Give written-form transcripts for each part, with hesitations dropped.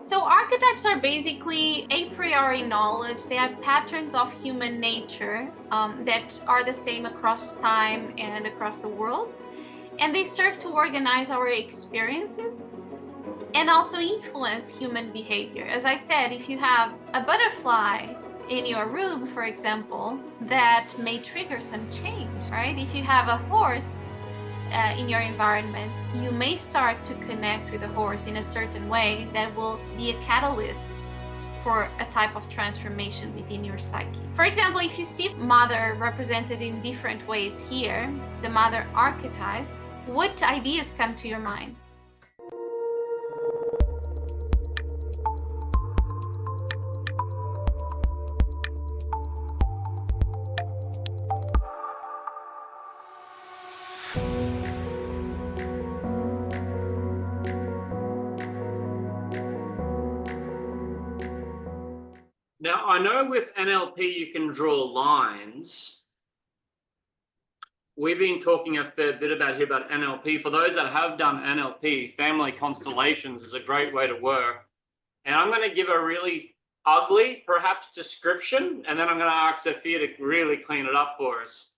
So archetypes are basically a priori knowledge. They are patterns of human nature that are the same across time and across the world. And they serve to organize our experiences and also influence human behavior. As I said, if you have a butterfly in your room, for example, that may trigger some change, right? If you have a horse in your environment, you may start to connect with the horse in a certain way that will be a catalyst for a type of transformation within your psyche. For example, if you see mother represented in different ways here, the mother archetype, what ideas come to your mind? Now, I know with NLP you can draw lines. We've been talking a fair bit about NLP. For those that have done NLP, family constellations is a great way to work. And I'm going to give a really ugly, perhaps, description, and then I'm going to ask Sofia to really clean it up for us.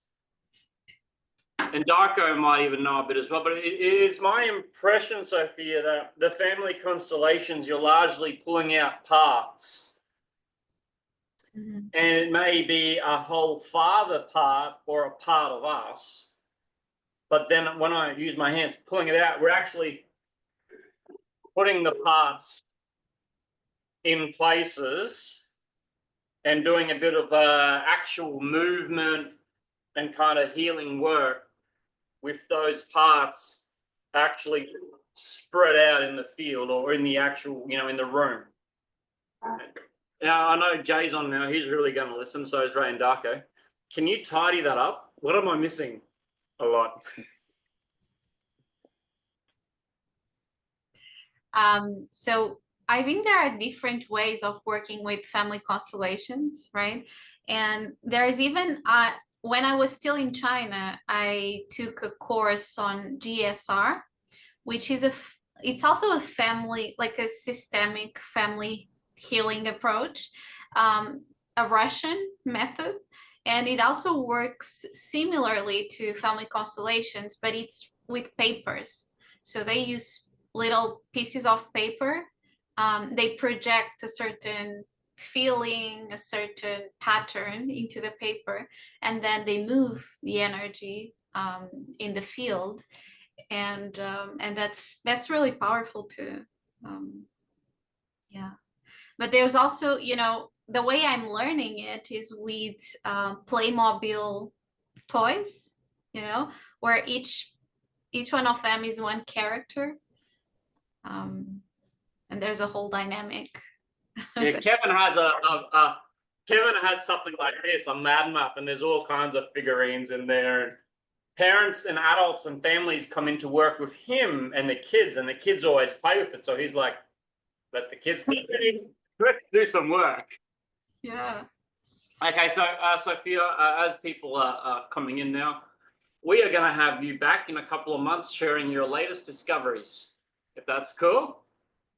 And Darko might even know a bit as well, but it is my impression, Sofia, that the family constellations, you're largely pulling out parts. And it may be a whole father part or a part of us. But then when I use my hands pulling it out, we're actually putting the parts in places and doing a bit of actual movement and kind of healing work with those parts actually spread out in the field or in the actual, in the room. Now, I know Jay's on now. He's really going to listen. So is Ray and Darko. Can you tidy that up? What am I missing a lot? So I think there are different ways of working with family constellations, right? And there's even, when I was still in China, I took a course on GSR, which is it's also a family, like a systemic family healing approach, a Russian method. And it also works similarly to family constellations, but it's with papers. So they use little pieces of paper. They project a certain feeling, a certain pattern into the paper, and then they move the energy in the field. And that's really powerful too. Yeah. But there's also, the way I'm learning it is with Playmobil toys, where each one of them is one character. And there's a whole dynamic. Yeah, Kevin has something like this, a mad map, and there's all kinds of figurines in there. And parents and adults and families come in to work with him and the kids always play with it. So he's like, let the kids play. Let's do some work. Yeah. Okay, so Sofia, as people are coming in now, we are going to have you back in a couple of months sharing your latest discoveries, if that's cool.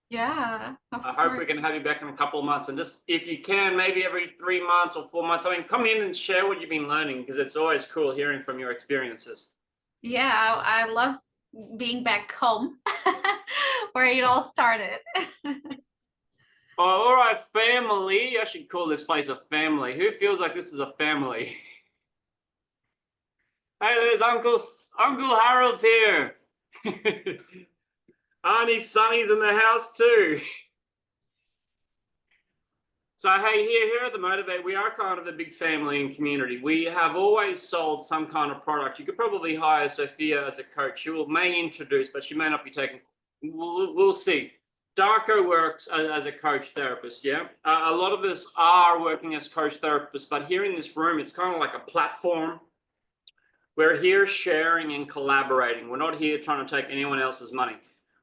Yeah. I hope we can have you back in a couple of months, and just if you can, maybe every 3 months or 4 months. I mean, come in and share what you've been learning, because it's always cool hearing from your experiences. Yeah, I love being back home where it all started. Oh, all right, family. I should call this place a family. Who feels like this is a family? Hey, there's Uncle Harold's here. Auntie Sunny's in the house too. So, hey, here at the Motivate, we are kind of a big family and community. We have always sold some kind of product. You could probably hire Sofia as a coach. She may introduce, but she may not be taking. We'll see. Darko works as a coach therapist, yeah? A lot of us are working as coach therapists, but here in this room, it's kind of like a platform. We're here sharing and collaborating. We're not here trying to take anyone else's money.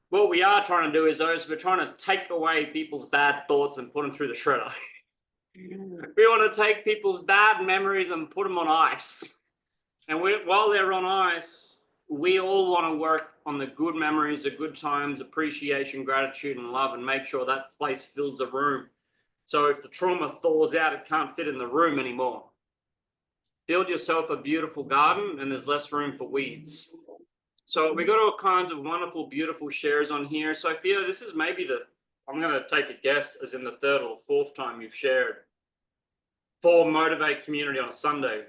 What we are trying to do is we're trying to take away people's bad thoughts and put them through the shredder. We want to take people's bad memories and put them on ice. And while they're on ice, we all want to work on the good memories, the good times, appreciation, gratitude, and love, and make sure that place fills the room. So if the trauma thaws out, it can't fit in the room anymore. Build yourself a beautiful garden, and there's less room for weeds. So we got all kinds of wonderful, beautiful shares on here. Sophia, this is maybe I'm going to take a guess, as in the third or fourth time you've shared for Motivate Community on a Sunday.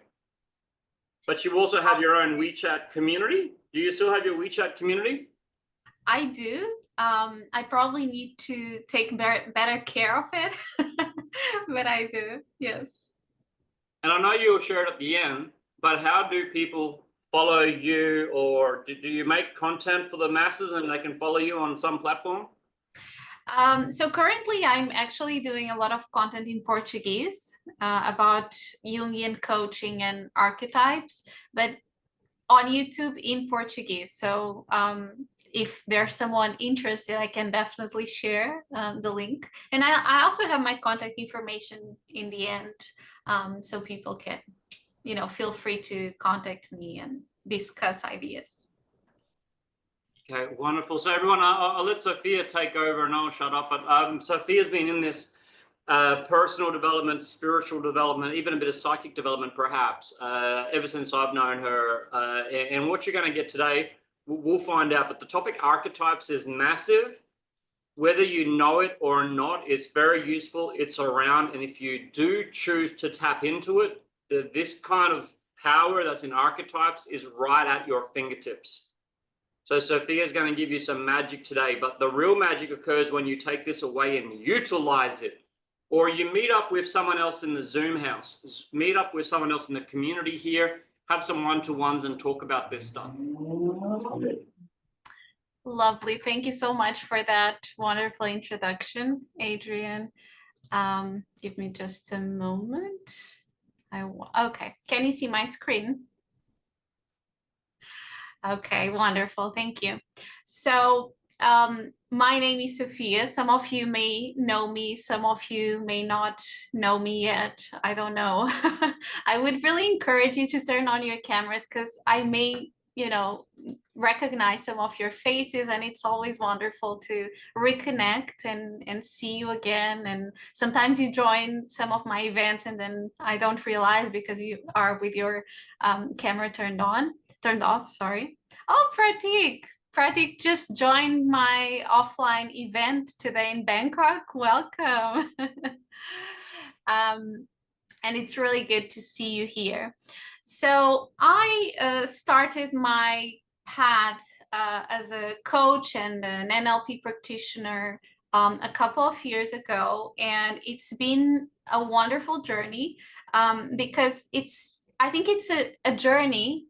But you also have your own WeChat community. Do you still have your WeChat community? I do. I probably need to take better care of it, but I do, yes. And I know you'll share it at the end, but how do people follow you, or do you make content for the masses and they can follow you on some platform? So currently I'm actually doing a lot of content in Portuguese about Jungian coaching and archetypes, but on YouTube in Portuguese. So if there's someone interested, I can definitely share the link. And I also have my contact information in the end, so people can, feel free to contact me and discuss ideas. Okay, wonderful. So everyone, I'll let Sophia take over and I'll shut up. But Sophia's been in this personal development, spiritual development, even a bit of psychic development, perhaps, ever since I've known her. And what you're going to get today, we'll find out. But the topic archetypes is massive. Whether you know it or not, it's very useful. It's around. And if you do choose to tap into it, this kind of power that's in archetypes is right at your fingertips. So Sophia's going to give you some magic today, but the real magic occurs when you take this away and utilize it. Or you meet up with someone else in the Zoom house, meet up with someone else in the community here, have some one-to-ones and talk about this stuff. Lovely. Thank you so much for that wonderful introduction, Adrian. Give me just a moment. Okay. Can you see my screen? Okay, wonderful. Thank you. So my name is Sofia. Some of you may know me. Some of you may not know me yet. I don't know. I would really encourage you to turn on your cameras because I may, recognize some of your faces, and it's always wonderful to reconnect and see you again. And sometimes you join some of my events and then I don't realize because you are with your camera turned off, sorry. Oh, Pratik just joined my offline event today in Bangkok. Welcome. And it's really good to see you here. So I started my path as a coach and an NLP practitioner a couple of years ago, and it's been a wonderful journey because I think it's a journey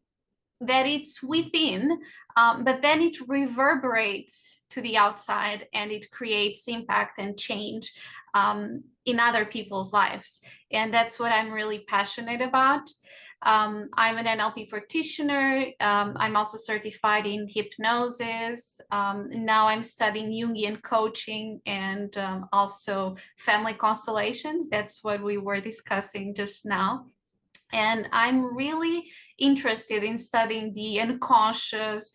that it's within, but then it reverberates to the outside and it creates impact and change in other people's lives. And that's what I'm really passionate about. I'm an NLP practitioner. I'm also certified in hypnosis. Now I'm studying Jungian coaching and also family constellations. That's what we were discussing just now. And I'm really interested in studying the unconscious,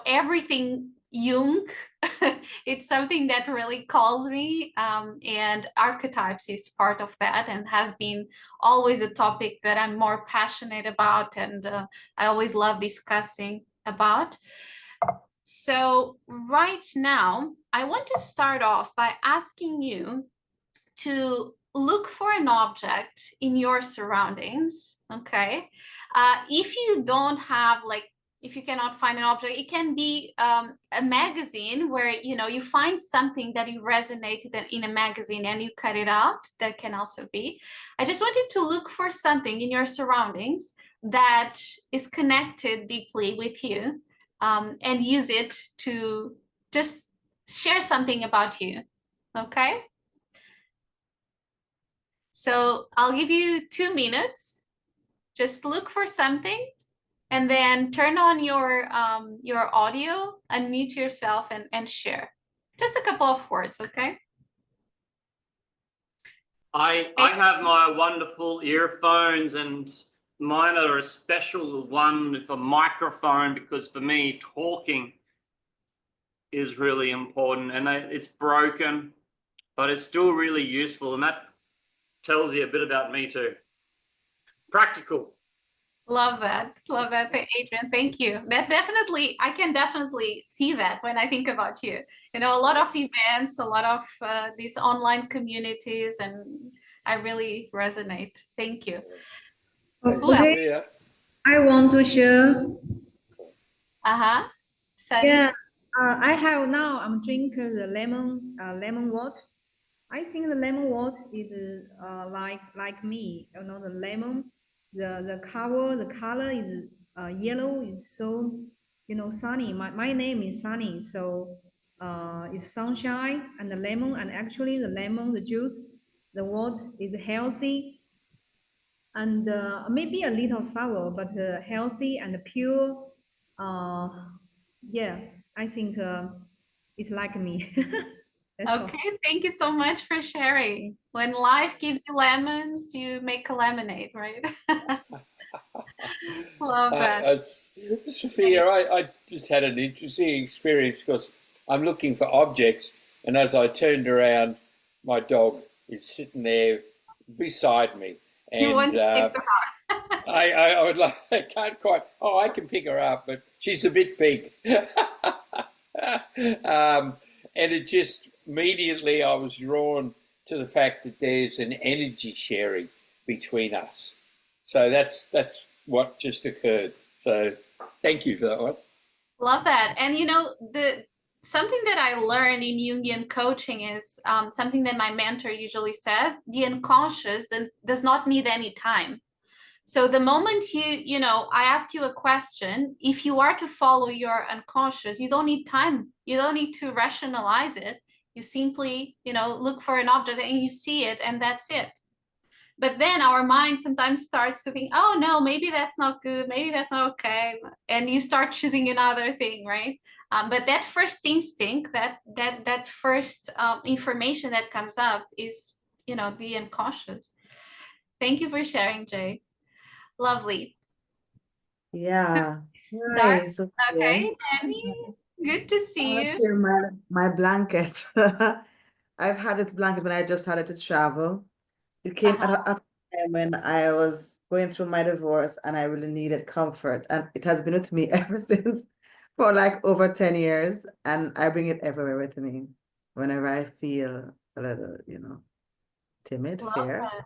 everything Jung. It's something that really calls me, and archetypes is part of that and has been always a topic that I'm more passionate about, and I always love discussing about. So right now, I want to start off by asking you to look for an object in your surroundings, okay? If you don't have, if you cannot find an object, it can be a magazine where, you find something that you resonated in a magazine and you cut it out. That can also be. I just want you to look for something in your surroundings that is connected deeply with you, and use it to just share something about you, okay? So I'll give you 2 minutes. Just look for something and then turn on your audio, unmute yourself and share. Just a couple of words, okay? I have my wonderful earphones and mine are a special one for microphone, because for me, talking is really important, and it's broken, but it's still really useful. And that tells you a bit about me too. Practical. Love that, Adrian. Thank you. That definitely, I can definitely see that when I think about you. You know, a lot of events, a lot of these online communities, and I really resonate. Thank you. Who else? Okay, I want to share. Sunny? Yeah, I have now. I'm drinking the lemon water. I think the lemon water is like me. You know, the lemon, the color is yellow. Is so, you know, sunny. My name is Sunny, so it's sunshine and the lemon, and actually the lemon, the juice, the water is healthy and maybe a little sour, but healthy and pure. Uh, yeah, I think it's like me. That's all. Okay, thank you so much for sharing. When life gives you lemons, you make a lemonade, right? Love that. Sophia, I just had an interesting experience because I'm looking for objects, and as I turned around, my dog is sitting there beside me, You want and to take the I would like, I can't quite. Oh, I can pick her up, but she's a bit big. And it just immediately I was drawn to the fact that there's an energy sharing between us. So that's what just occurred. So thank you for that one. Love that. And you know, something that I learned in Jungian coaching is something that my mentor usually says: the unconscious does not need any time. So the moment you know, I ask you a question, if you are to follow your unconscious, you don't need time. You don't need to rationalize it. You simply, you know, look for an object and you see it, and that's it. But then our mind sometimes starts to think, oh no, maybe that's not good, maybe that's not okay, and you start choosing another thing, right? But that first instinct, that first information that comes up is, you know, the unconscious. Thank you for sharing, Jay. Lovely. Yeah. Dark. Hi, Sophia. Okay, Danny, good to I see want to you. share my blanket. I've had this blanket when I just started to travel. It came at a time when I was going through my divorce and I really needed comfort. And it has been with me ever since for like over 10 years. And I bring it everywhere with me whenever I feel a little, you know, timid, Love fear. that.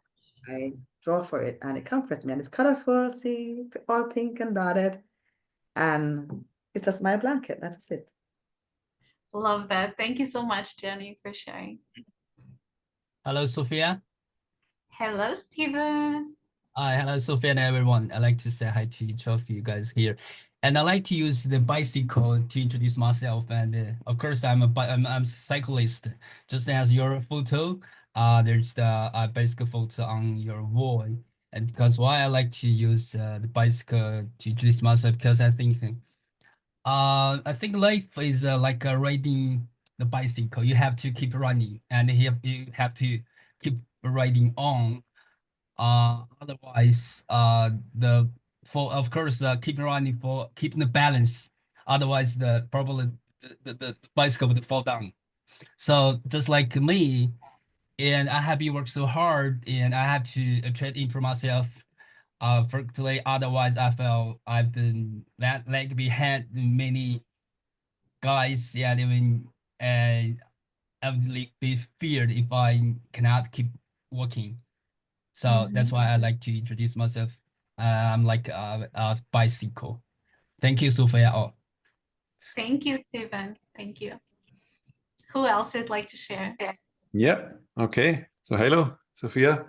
I draw for it and it comforts me. And it's colorful, see, all pink and dotted. And it's just my blanket. That's it. Love that. Thank you so much, Jenny, for sharing. Hello, Sophia. Hello, Stephen. Hi, hello, Sophia and everyone. I'd like to say hi to each of you guys here. And I like to use the bicycle to introduce myself. And of course, I'm a cyclist. Just as your photo, there's the bicycle photo on your wall. And because why I like to use the bicycle to introduce myself, because I think life is like riding the bicycle. You have to keep running, and you have to keep riding on. Otherwise, of course, keep running for keeping the balance. Otherwise, probably the bicycle would fall down. So just like me, and I have been working so hard, and I have to trade in for myself. For today, otherwise I felt I've been like behind many guys. Yeah, even I would like be feared if I cannot keep working. So that's why I like to introduce myself. I'm like a bicycle. Thank you, Sophia. Oh. Thank you, Stephen. Thank you. Who else would like to share? Yeah, okay. So hello, Sophia.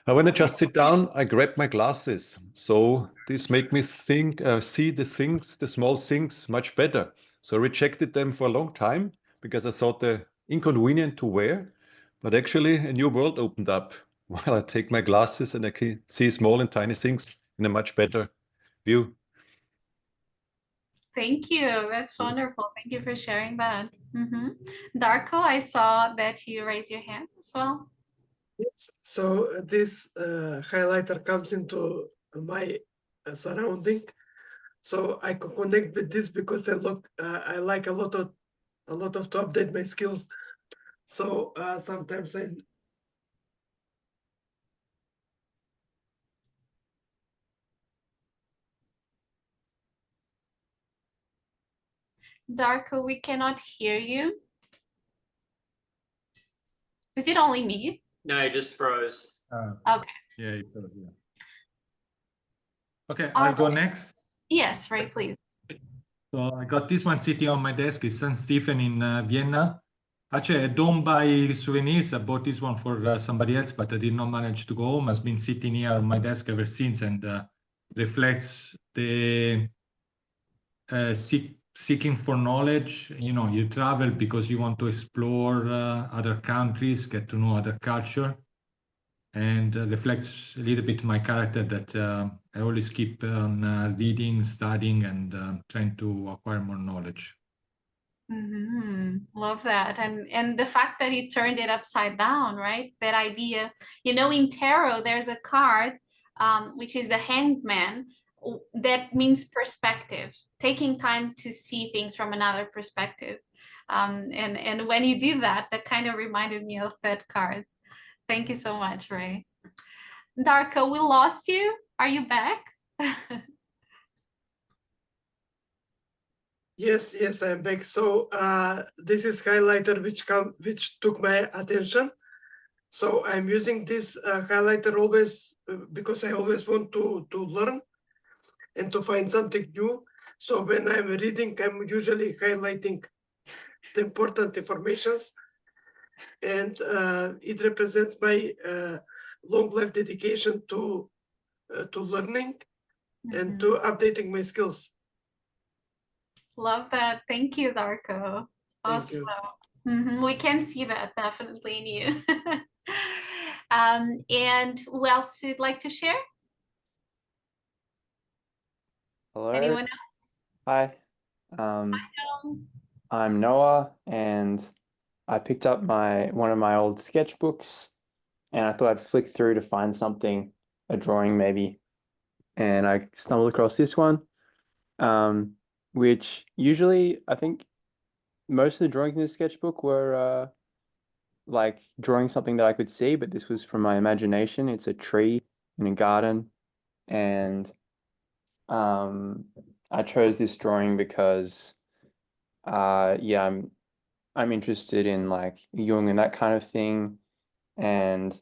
When I just sit down, I grab my glasses. So this make me think, see the things, the small things much better. So I rejected them for a long time because I thought they're inconvenient to wear. But actually a new world opened up while I take my glasses and I can see small and tiny things in a much better view. Thank you. That's wonderful. Thank you for sharing that. Darko, I saw that you raised your hand as well. Yes. So this highlighter comes into my surrounding. So I can connect with this because I like a lot to update my skills. So sometimes I Darko, we cannot hear you. Is it only me? No, it just froze. Okay. Yeah. Okay, All I'll go right. next. Yes, Ray, please. So I got this one sitting on my desk. It's St. Stephen in Vienna. Actually, I don't buy souvenirs. I bought this one for somebody else, but I did not manage to go home. It's been sitting here on my desk ever since and reflects the seeking for knowledge. You know, you travel because you want to explore other countries, get to know other culture, and reflects a little bit my character that I always keep on reading, studying, and trying to acquire more knowledge. Love that. And the fact that you turned it upside down, right? That idea, you know, in tarot, there's a card, which is the Hanged Man, that means perspective, taking time to see things from another perspective. And when you do that, that kind of reminded me of that card. Thank you so much, Ray. Darko, we lost you. Are you back? Yes, I'm back. So this is highlighter which took my attention. So I'm using this highlighter always because I always want to learn and to find something new. So when I'm reading, I'm usually highlighting the important informations, and it represents my long life dedication to learning and to updating my skills. Love that. Thank you, Darko. Thank you. Awesome. We can see that definitely in you. And who else would like to share? Hello. Anyone else? Hi. I'm Noah, and I picked up one of my old sketchbooks, and I thought I'd flick through to find something, a drawing maybe, and I stumbled across this one, which usually I think most of the drawings in this sketchbook were like drawing something that I could see, but this was from my imagination. It's a tree in a garden, and I chose this drawing because yeah, I'm interested in like Jung and that kind of thing, and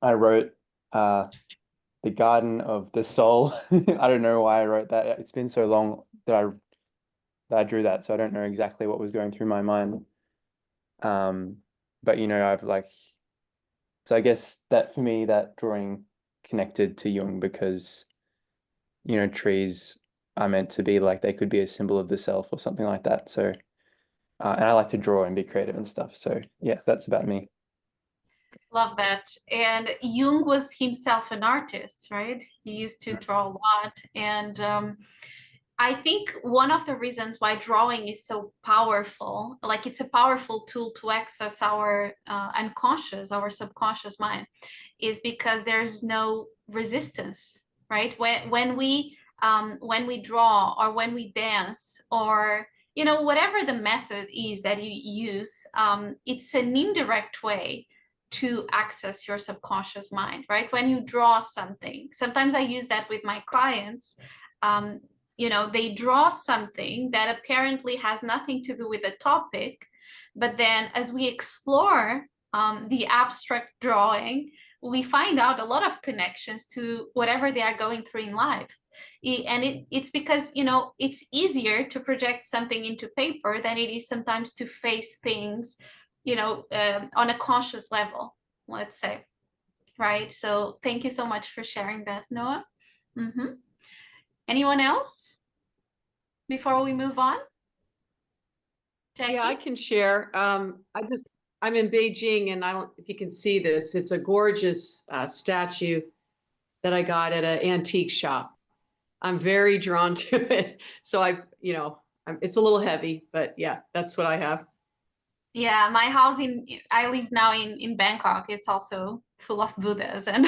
I wrote the Garden of the Soul. I don't know why I wrote that. It's been so long that I drew that, so I don't know exactly what was going through my mind. But you know, so I guess that for me, that drawing connected to Jung because, you know, trees are meant to be like, they could be a symbol of the self or something like that. So, and I like to draw and be creative and stuff. So yeah, that's about me. Love that. And Jung was himself an artist, right? He used to draw a lot. And I think one of the reasons why drawing is so powerful, like it's a powerful tool to access our unconscious, our subconscious mind, is because there's no resistance, right? When we draw or when we dance or, you know, whatever the method is that you use, it's an indirect way to access your subconscious mind, right? When you draw something, sometimes I use that with my clients. You know, they draw something that apparently has nothing to do with the topic, but then as we explore the abstract drawing, we find out a lot of connections to whatever they are going through in life. And it's because, you know, it's easier to project something into paper than it is sometimes to face things, you know, on a conscious level, let's say, right? So thank you so much for sharing that, Noah. Anyone else before we move on? Jackie? Yeah, I can share. I'm in Beijing, and I don't know if you can see this. It's a gorgeous statue that I got at an antique shop. I'm very drawn to it. So it's a little heavy, but yeah, that's what I have. Yeah, my house I live now in Bangkok. It's also full of Buddhas, and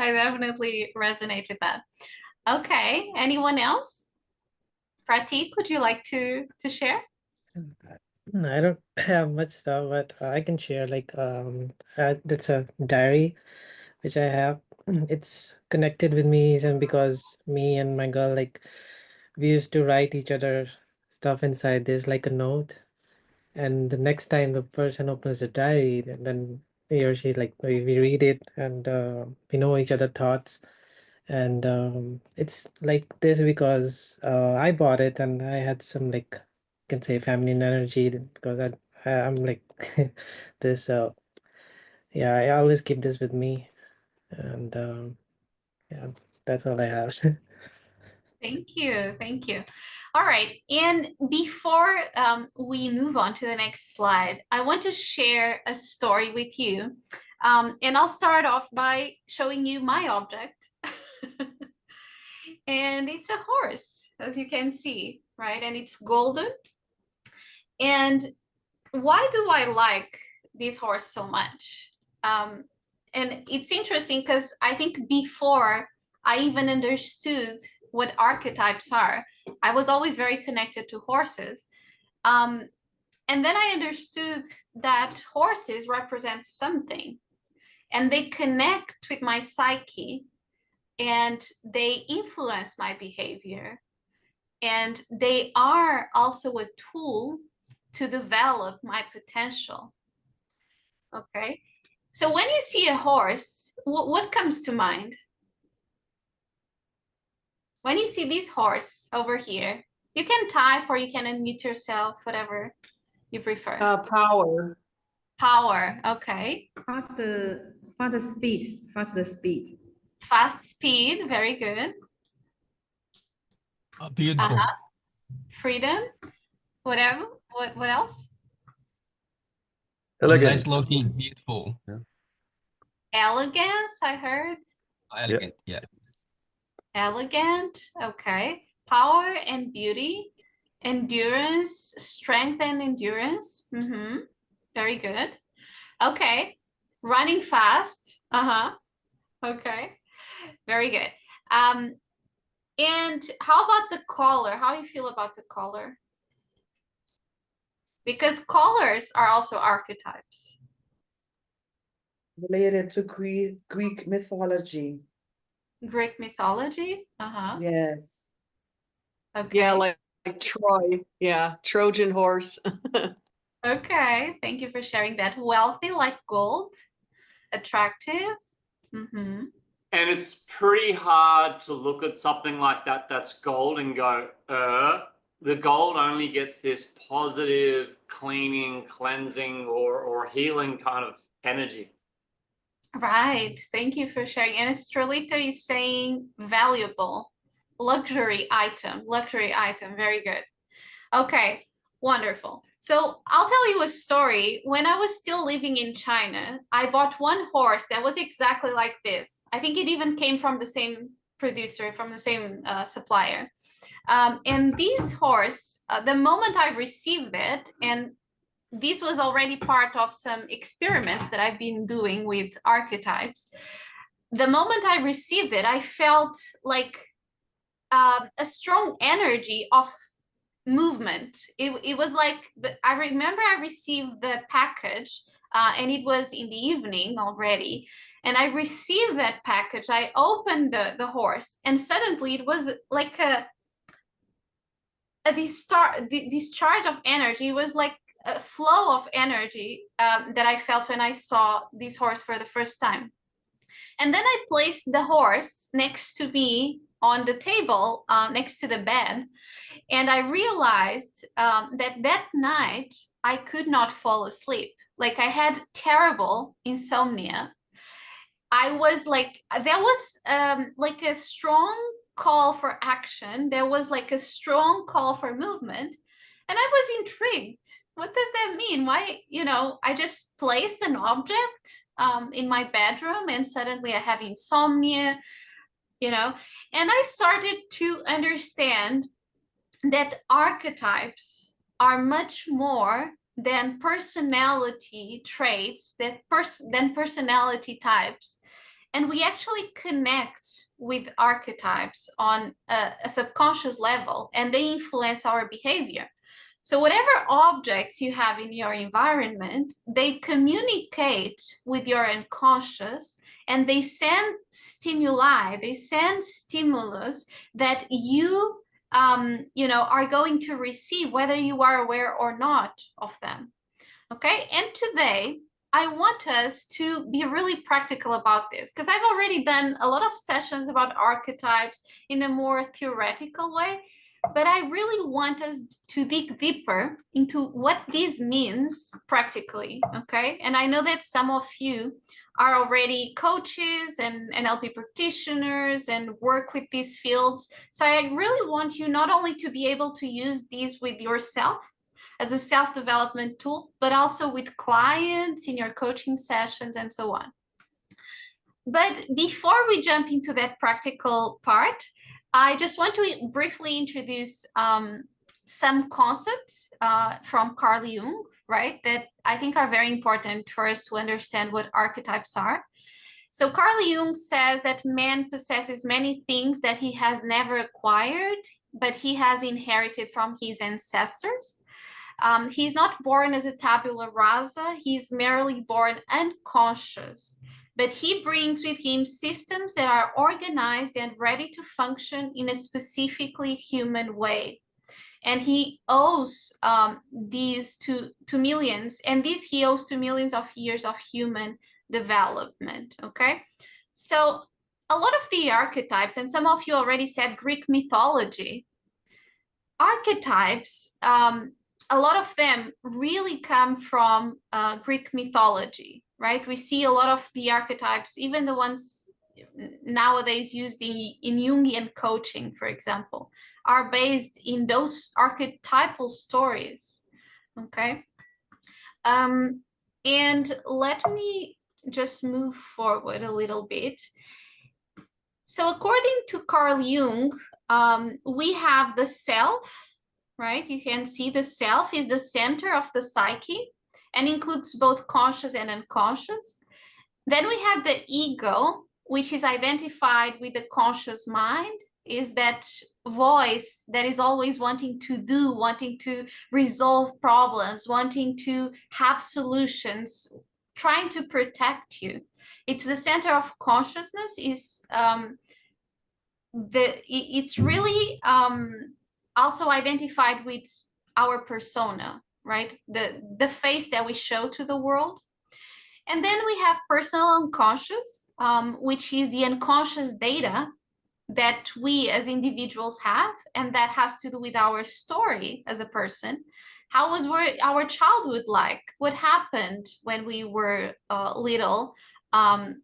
I definitely resonate with that. Okay, anyone else? Pratik, would you like to share? No, I don't have much stuff, but I can share like that's a diary which I have. It's connected with me and because me and my girl like we used to write each other stuff inside this like a note, and the next time the person opens the diary, then he or she like we read it and we know each other thoughts. And it's like this because I bought it and I had some like you can say feminine energy because I'm like this yeah, I always keep this with me. And yeah, that's all I have. Thank you. Thank you. All right. And before we move on to the next slide, I want to share a story with you. And I'll start off by showing you my object. And it's a horse, as you can see, right? And it's golden. And why do I like this horse so much? And it's interesting because I think before I even understood what archetypes are, I was always very connected to horses. And then I understood that horses represent something and they connect with my psyche and they influence my behavior. And they are also a tool to develop my potential. Okay. So when you see a horse, what comes to mind? When you see this horse over here, you can type or you can unmute yourself, whatever you prefer. Power. Power, okay. Faster speed. Fast speed, very good. Beautiful. Freedom, whatever. What else? Elegance. Nice looking, beautiful. Yeah. Elegance, I heard. Elegant, yeah. Elegant, okay. Power and beauty. Endurance, strength and endurance. Very good. Okay. Running fast. Okay. Very good. And how about the color? How do you feel about the color? Because colors are also archetypes. Related to Greek mythology. Greek mythology? Yes. Okay. Yeah, like Troy. Yeah, Trojan horse. Okay, thank you for sharing that. Wealthy like gold, attractive. And it's pretty hard to look at something like that that's gold and go, the gold only gets this positive, cleaning, cleansing, or healing kind of energy. Right, thank you for sharing. And Estrelita is saying valuable, luxury item, very good. Okay, wonderful. So I'll tell you a story. When I was still living in China, I bought one horse that was exactly like this. I think it even came from the same producer, from the same supplier. And this horse, the moment I received it, and this was already part of some experiments that I've been doing with archetypes. The moment I received it, I felt like a strong energy of movement. It was like, I remember I received the package and it was in the evening already. And I received that package. I opened the horse and suddenly it was like this charge of energy. It was like a flow of energy that I felt when I saw this horse for the first time. And then I placed the horse next to me on the table, next to the bed. And I realized that night I could not fall asleep. Like I had terrible insomnia. I was like, there was like a strong call for action. There was like a strong call for movement. And I was intrigued. What does that mean? Why, I just placed an object in my bedroom and suddenly I have insomnia, and I started to understand that archetypes are much more than personality traits, than personality types. And we actually connect with archetypes on a subconscious level, and they influence our behavior. So whatever objects you have in your environment, they communicate with your unconscious, and they send stimuli, they send stimulus that you are going to receive, whether you are aware or not of them. Okay, and today I want us to be really practical about this, because I've already done a lot of sessions about archetypes in a more theoretical way, but I really want us to dig deeper into what this means practically, okay? And I know that some of you are already coaches and NLP practitioners and work with these fields. So I really want you not only to be able to use these with yourself as a self-development tool, but also with clients in your coaching sessions and so on. But before we jump into that practical part, I just want to briefly introduce some concepts from Carl Jung, right, that I think are very important for us to understand what archetypes are. So Carl Jung says that man possesses many things that he has never acquired, but he has inherited from his ancestors. He's not born as a tabula rasa, he's merely born unconscious. But he brings with him systems that are organized and ready to function in a specifically human way. And he owes these to millions, and these he owes to millions of years of human development, okay? So a lot of the archetypes, and some of you already said Greek mythology, archetypes, a lot of them really come from Greek mythology, right? We see a lot of the archetypes, even the ones nowadays used in Jungian coaching, for example, are based in those archetypal stories, okay? And let me just move forward a little bit. So according to Carl Jung, we have the self, right? You can see the self is the center of the psyche and includes both conscious and unconscious. Then we have the ego, which is identified with the conscious mind, is that voice that is always wanting to do, wanting to resolve problems, wanting to have solutions, trying to protect you. It's the center of consciousness. It's really also identified with our persona, right? The face that we show to the world. And then we have personal unconscious, which is the unconscious data that we as individuals have, and that has to do with our story as a person. How was our childhood like? What happened when we were little? And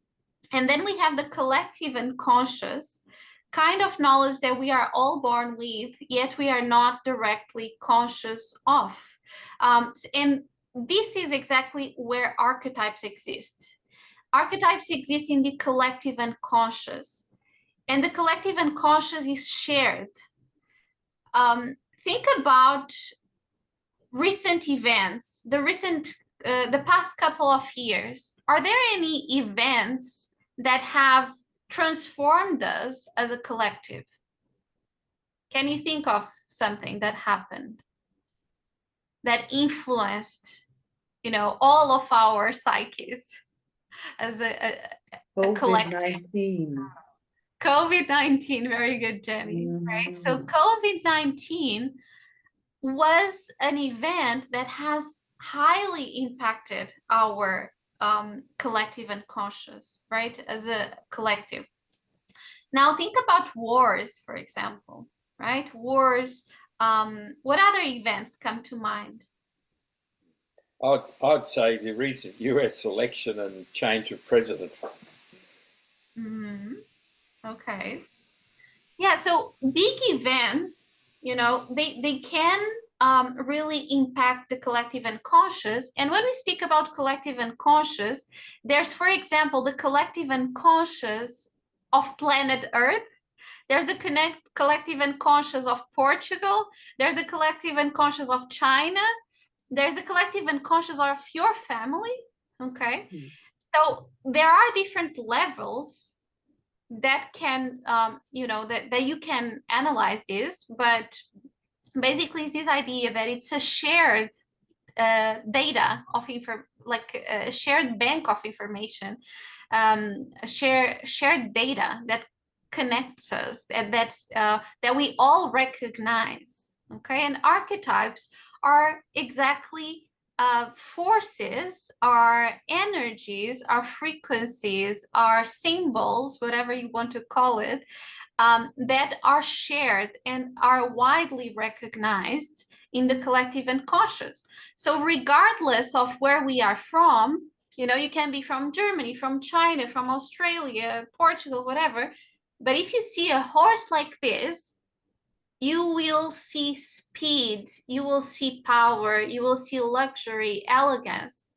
then we have the collective unconscious, kind of knowledge that we are all born with, yet we are not directly conscious of. And this is exactly where archetypes exist. Archetypes exist in the collective unconscious, and the collective unconscious is shared. Think about recent events, the past couple of years. Are there any events that have transformed us as a collective? Can you think of something that happened that influenced, all of our psyches as a collective? COVID-19, very good, Jenny, right? So COVID-19 was an event that has highly impacted our collective unconscious, right, as a collective. Now think about wars, for example, right? Wars, what other events come to mind? I'd say the recent US election and change of president. Mm-hmm. Okay. Yeah, so big events, they can really impact the collective unconscious. And when we speak about collective unconscious, there's, for example, the collective unconscious of planet Earth. There's the collective unconscious of Portugal. There's the collective unconscious of China. There's the collective unconscious of your family. Okay. So there are different levels that can, that you can analyze this, but basically it's this idea that it's a shared data of like a shared bank of information, a shared data that connects us, that we all recognize. Okay, and archetypes are exactly forces, are energies, are frequencies, are symbols, whatever you want to call it, that are shared and are widely recognized in the collective unconscious. So regardless of where we are from, you can be from Germany, from China, from Australia, Portugal, whatever, but if you see a horse like this, you will see speed, you will see power, you will see luxury, elegance.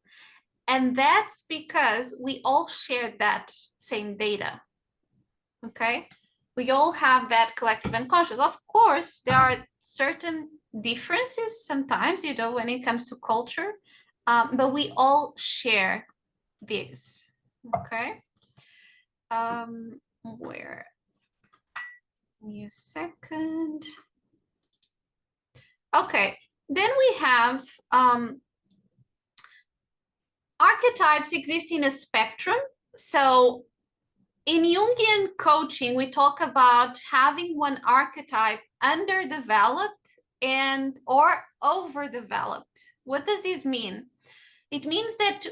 And that's because we all share that same data. Okay? We all have that collective unconscious. Of course, there are certain differences sometimes, when it comes to culture, but we all share this. Okay? Where? Give me a second. Okay, then we have archetypes exist in a spectrum. So in Jungian coaching, we talk about having one archetype underdeveloped or overdeveloped. What does this mean? It means that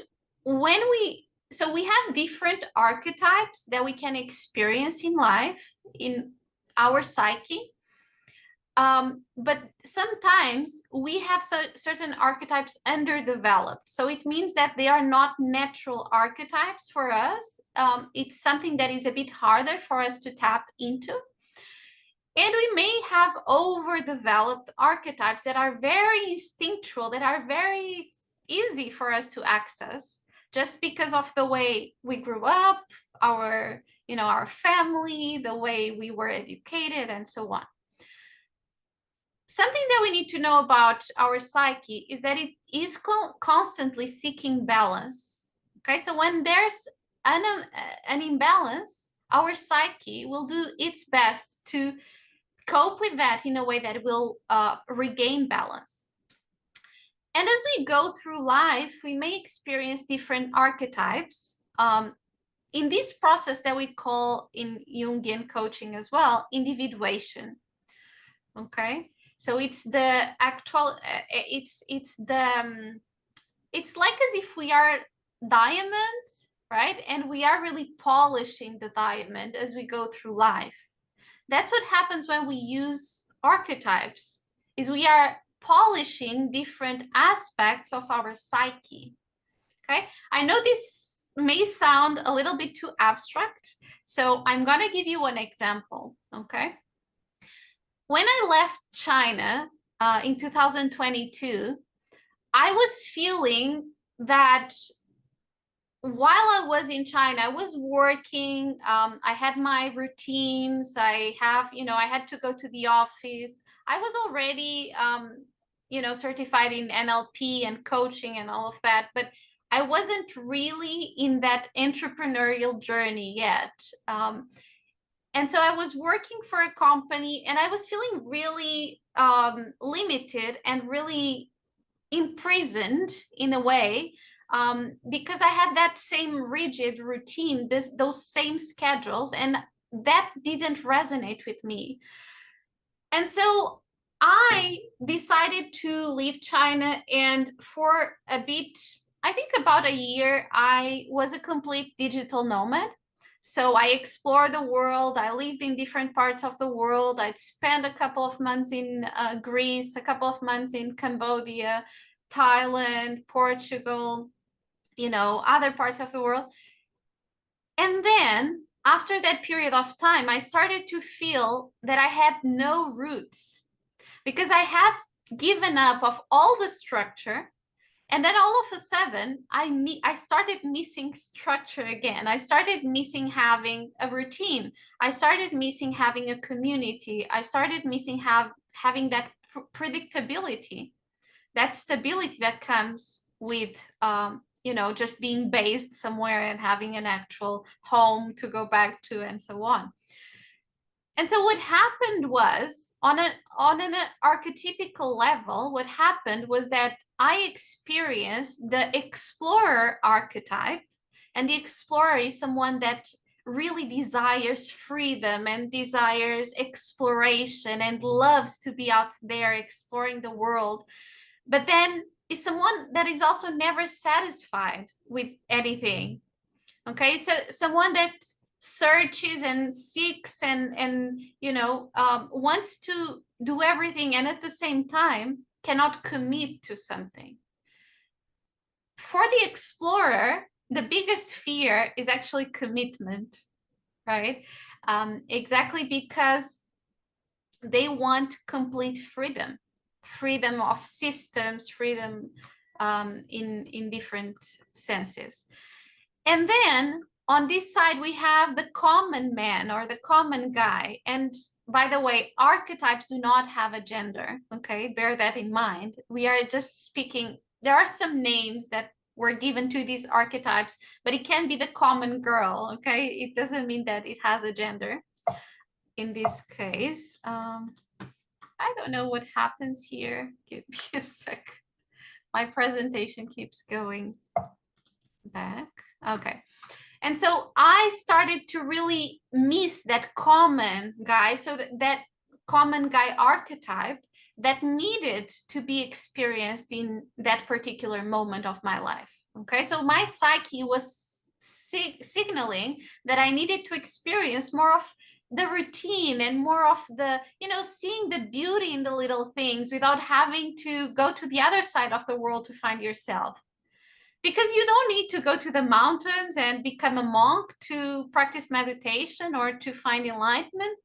we have different archetypes that we can experience in life, in our psyche. But sometimes we have certain archetypes underdeveloped. So it means that they are not natural archetypes for us. It's something that is a bit harder for us to tap into. And we may have overdeveloped archetypes that are very instinctual, that are very easy for us to access, just because of the way we grew up, our family, the way we were educated, and so on. Something that we need to know about our psyche is that it is constantly seeking balance. Okay, so when there's an imbalance, our psyche will do its best to cope with that in a way that will regain balance. And as we go through life, we may experience different archetypes in this process that we call in Jungian coaching as well, individuation. Okay. So it's the actual, it's like as if we are diamonds, right? And we are really polishing the diamond as we go through life. That's what happens when we use archetypes, is we are polishing different aspects of our psyche. Okay. I know this may sound a little bit too abstract, so I'm going to give you an example. Okay. When I left China in 2022, I was feeling that while I was in China, I was working, I had my routines, I had to go to the office. I was already, certified in NLP and coaching and all of that, but I wasn't really in that entrepreneurial journey yet. And so I was working for a company and I was feeling really limited and really imprisoned in a way, because I had that same rigid routine, those same schedules, and that didn't resonate with me. And so I decided to leave China, and for a bit, I think about a year, I was a complete digital nomad. So I explored the world. I lived in different parts of the world. I'd spent a couple of months in Greece, a couple of months in Cambodia, Thailand, Portugal, other parts of the world. And then after that period of time, I started to feel that I had no roots, because I had given up of all the structure. And then all of a sudden, I started missing structure again. I started missing having a routine. I started missing having a community. I started missing having that predictability, that stability that comes with you know, just being based somewhere and having an actual home to go back to and so on. And so what happened was, on an archetypical level, what happened was that I experienced the explorer archetype. And the explorer is someone that really desires freedom and desires exploration and loves to be out there exploring the world. But then is someone that is also never satisfied with anything. Okay, so someone that searches and seeks and you know, wants to do everything and at the same time cannot commit to something. For the explorer, the biggest fear is actually commitment, right? Exactly because they want complete freedom, freedom of systems, freedom in different senses. And then on this side, we have the common man or the common guy. And by the way, archetypes do not have a gender, okay? Bear that in mind. We are just speaking, there are some names that were given to these archetypes, but it can be the common girl, okay? It doesn't mean that it has a gender in this case. I don't know what happens here. Give me a sec. My presentation keeps going back. Okay. And so I started to really miss that common guy, so that common guy archetype that needed to be experienced in that particular moment of my life. Okay, so my psyche was signaling that I needed to experience more of the routine and more of the, you know, seeing the beauty in the little things without having to go to the other side of the world to find yourself. Because you don't need to go to the mountains and become a monk to practice meditation or to find enlightenment.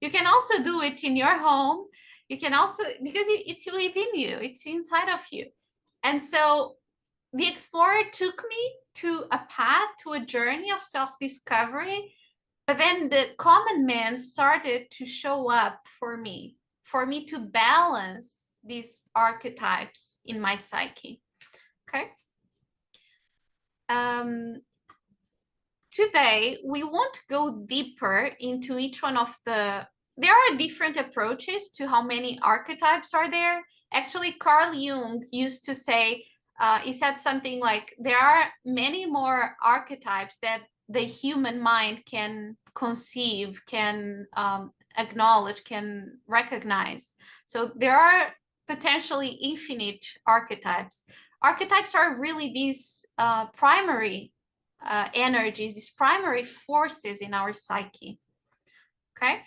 You can also do it in your home. You can also, because it's within you, it's inside of you. And so the explorer took me to a path, to a journey of self-discovery. But then the common man started to show up for me to balance these archetypes in my psyche. Okay. Today, we won't go deeper into each one of there are different approaches to how many archetypes are there. Actually, Carl Jung used to say, he said something like, there are many more archetypes that the human mind can conceive, can acknowledge, can recognize. So there are potentially infinite archetypes. Archetypes are really these primary energies, these primary forces in our psyche. Okay,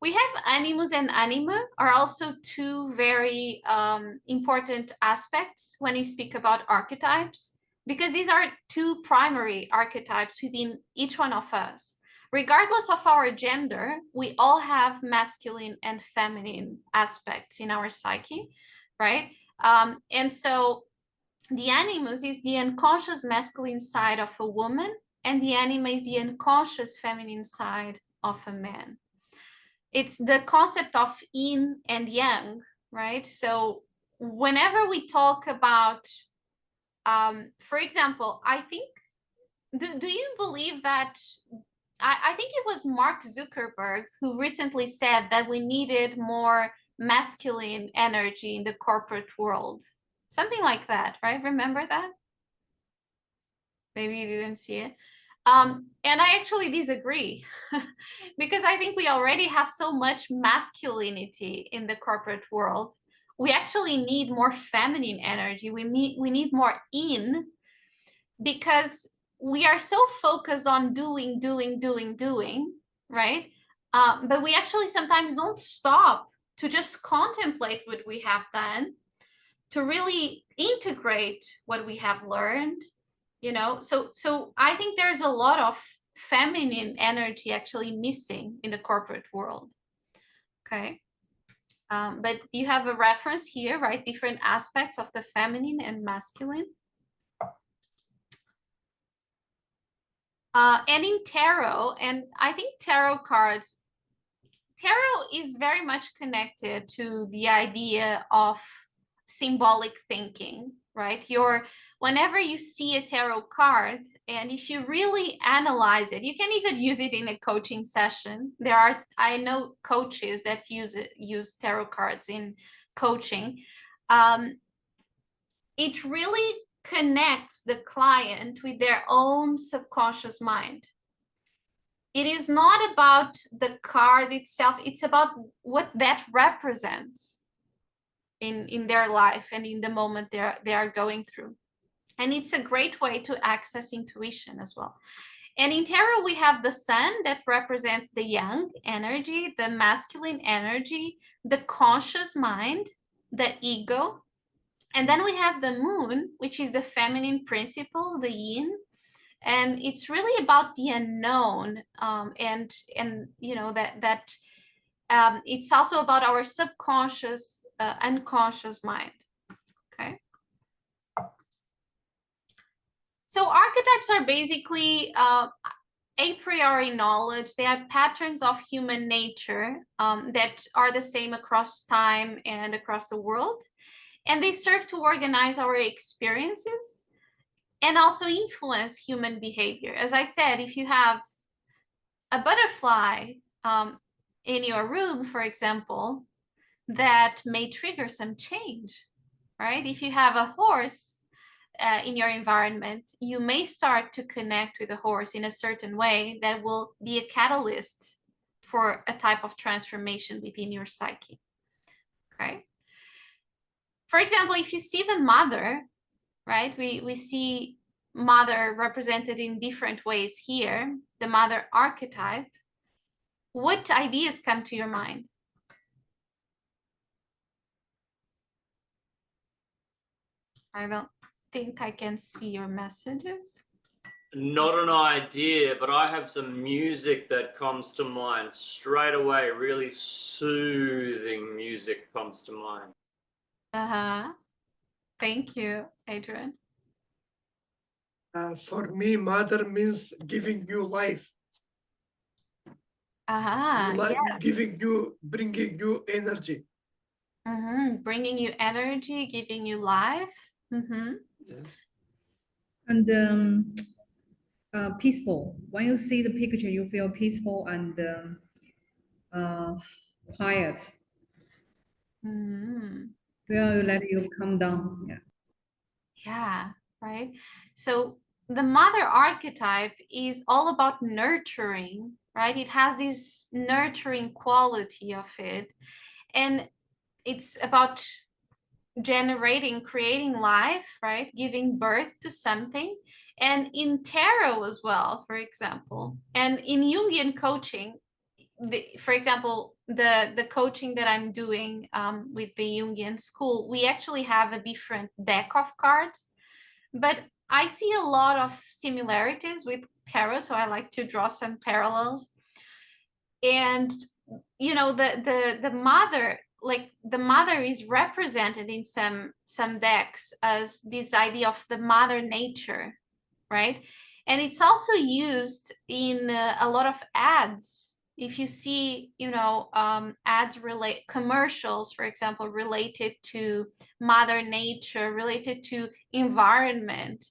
we have animus and anima are also two very important aspects when we speak about archetypes, because these are two primary archetypes within each one of us. Regardless of our gender, we all have masculine and feminine aspects in our psyche, right? And so the animus is the unconscious masculine side of a woman, and the anima is the unconscious feminine side of a man. It's the concept of yin and yang, right? So whenever we talk about, for example, I think, do you believe that, I think it was Mark Zuckerberg who recently said that we needed more masculine energy in the corporate world. Something like that, right? Remember that? Maybe you didn't see it. And I actually disagree because I think we already have so much masculinity in the corporate world. We actually need more feminine energy. We need more yin, because we are so focused on doing, right? But we actually sometimes don't stop to just contemplate what we have done, to really integrate what we have learned, you know. So I think there's a lot of feminine energy actually missing in the corporate world. Okay. But you have a reference here, right? Different aspects of the feminine and masculine. And in tarot, and I think tarot is very much connected to the idea of symbolic thinking, right? Whenever you see a tarot card, and if you really analyze it, you can even use it in a coaching session. I know coaches that use tarot cards in coaching. It really connects the client with their own subconscious mind. It is not about the card itself, it's about what that represents in their life and in the moment they are going through. And it's a great way to access intuition as well. And in tarot, we have the sun that represents the yang energy, the masculine energy, the conscious mind, the ego. And then we have the moon, which is the feminine principle, the yin. And it's really about the unknown. And you know, it's also about our subconscious, unconscious mind. Okay. So archetypes are basically a priori knowledge. They are patterns of human nature that are the same across time and across the world. And they serve to organize our experiences and also influence human behavior. As I said, if you have a butterfly in your room, for example, that may trigger some change, right? If you have a horse in your environment, you may start to connect with the horse in a certain way that will be a catalyst for a type of transformation within your psyche. Okay. For example, if you see the mother, right, we see mother represented in different ways here, the mother archetype. What ideas come to your mind? I don't think I can see your messages. Not an idea, but I have some music that comes to mind straight away. Really soothing music comes to mind. Thank you, Adrian. For me, mother means giving you life. Giving you, bringing you energy. Bringing you energy, giving you life. Yes. And peaceful. When you see the picture, you feel peaceful and quiet. Will let you calm down. Yeah. Yeah, right. So the mother archetype is all about nurturing, right? It has this nurturing quality of it. And it's about creating life, right? Giving birth to something. And in tarot as well, for example, and in Jungian coaching, for example, the coaching that I'm doing with the Jungian school, we actually have a different deck of cards, but I see a lot of similarities with tarot, so I like to draw some parallels. And you know, the mother, like the mother is represented in some decks as this idea of the mother nature, right? And it's also used in a lot of ads. If you see, you know, ads commercials, for example, related to mother nature, related to environment,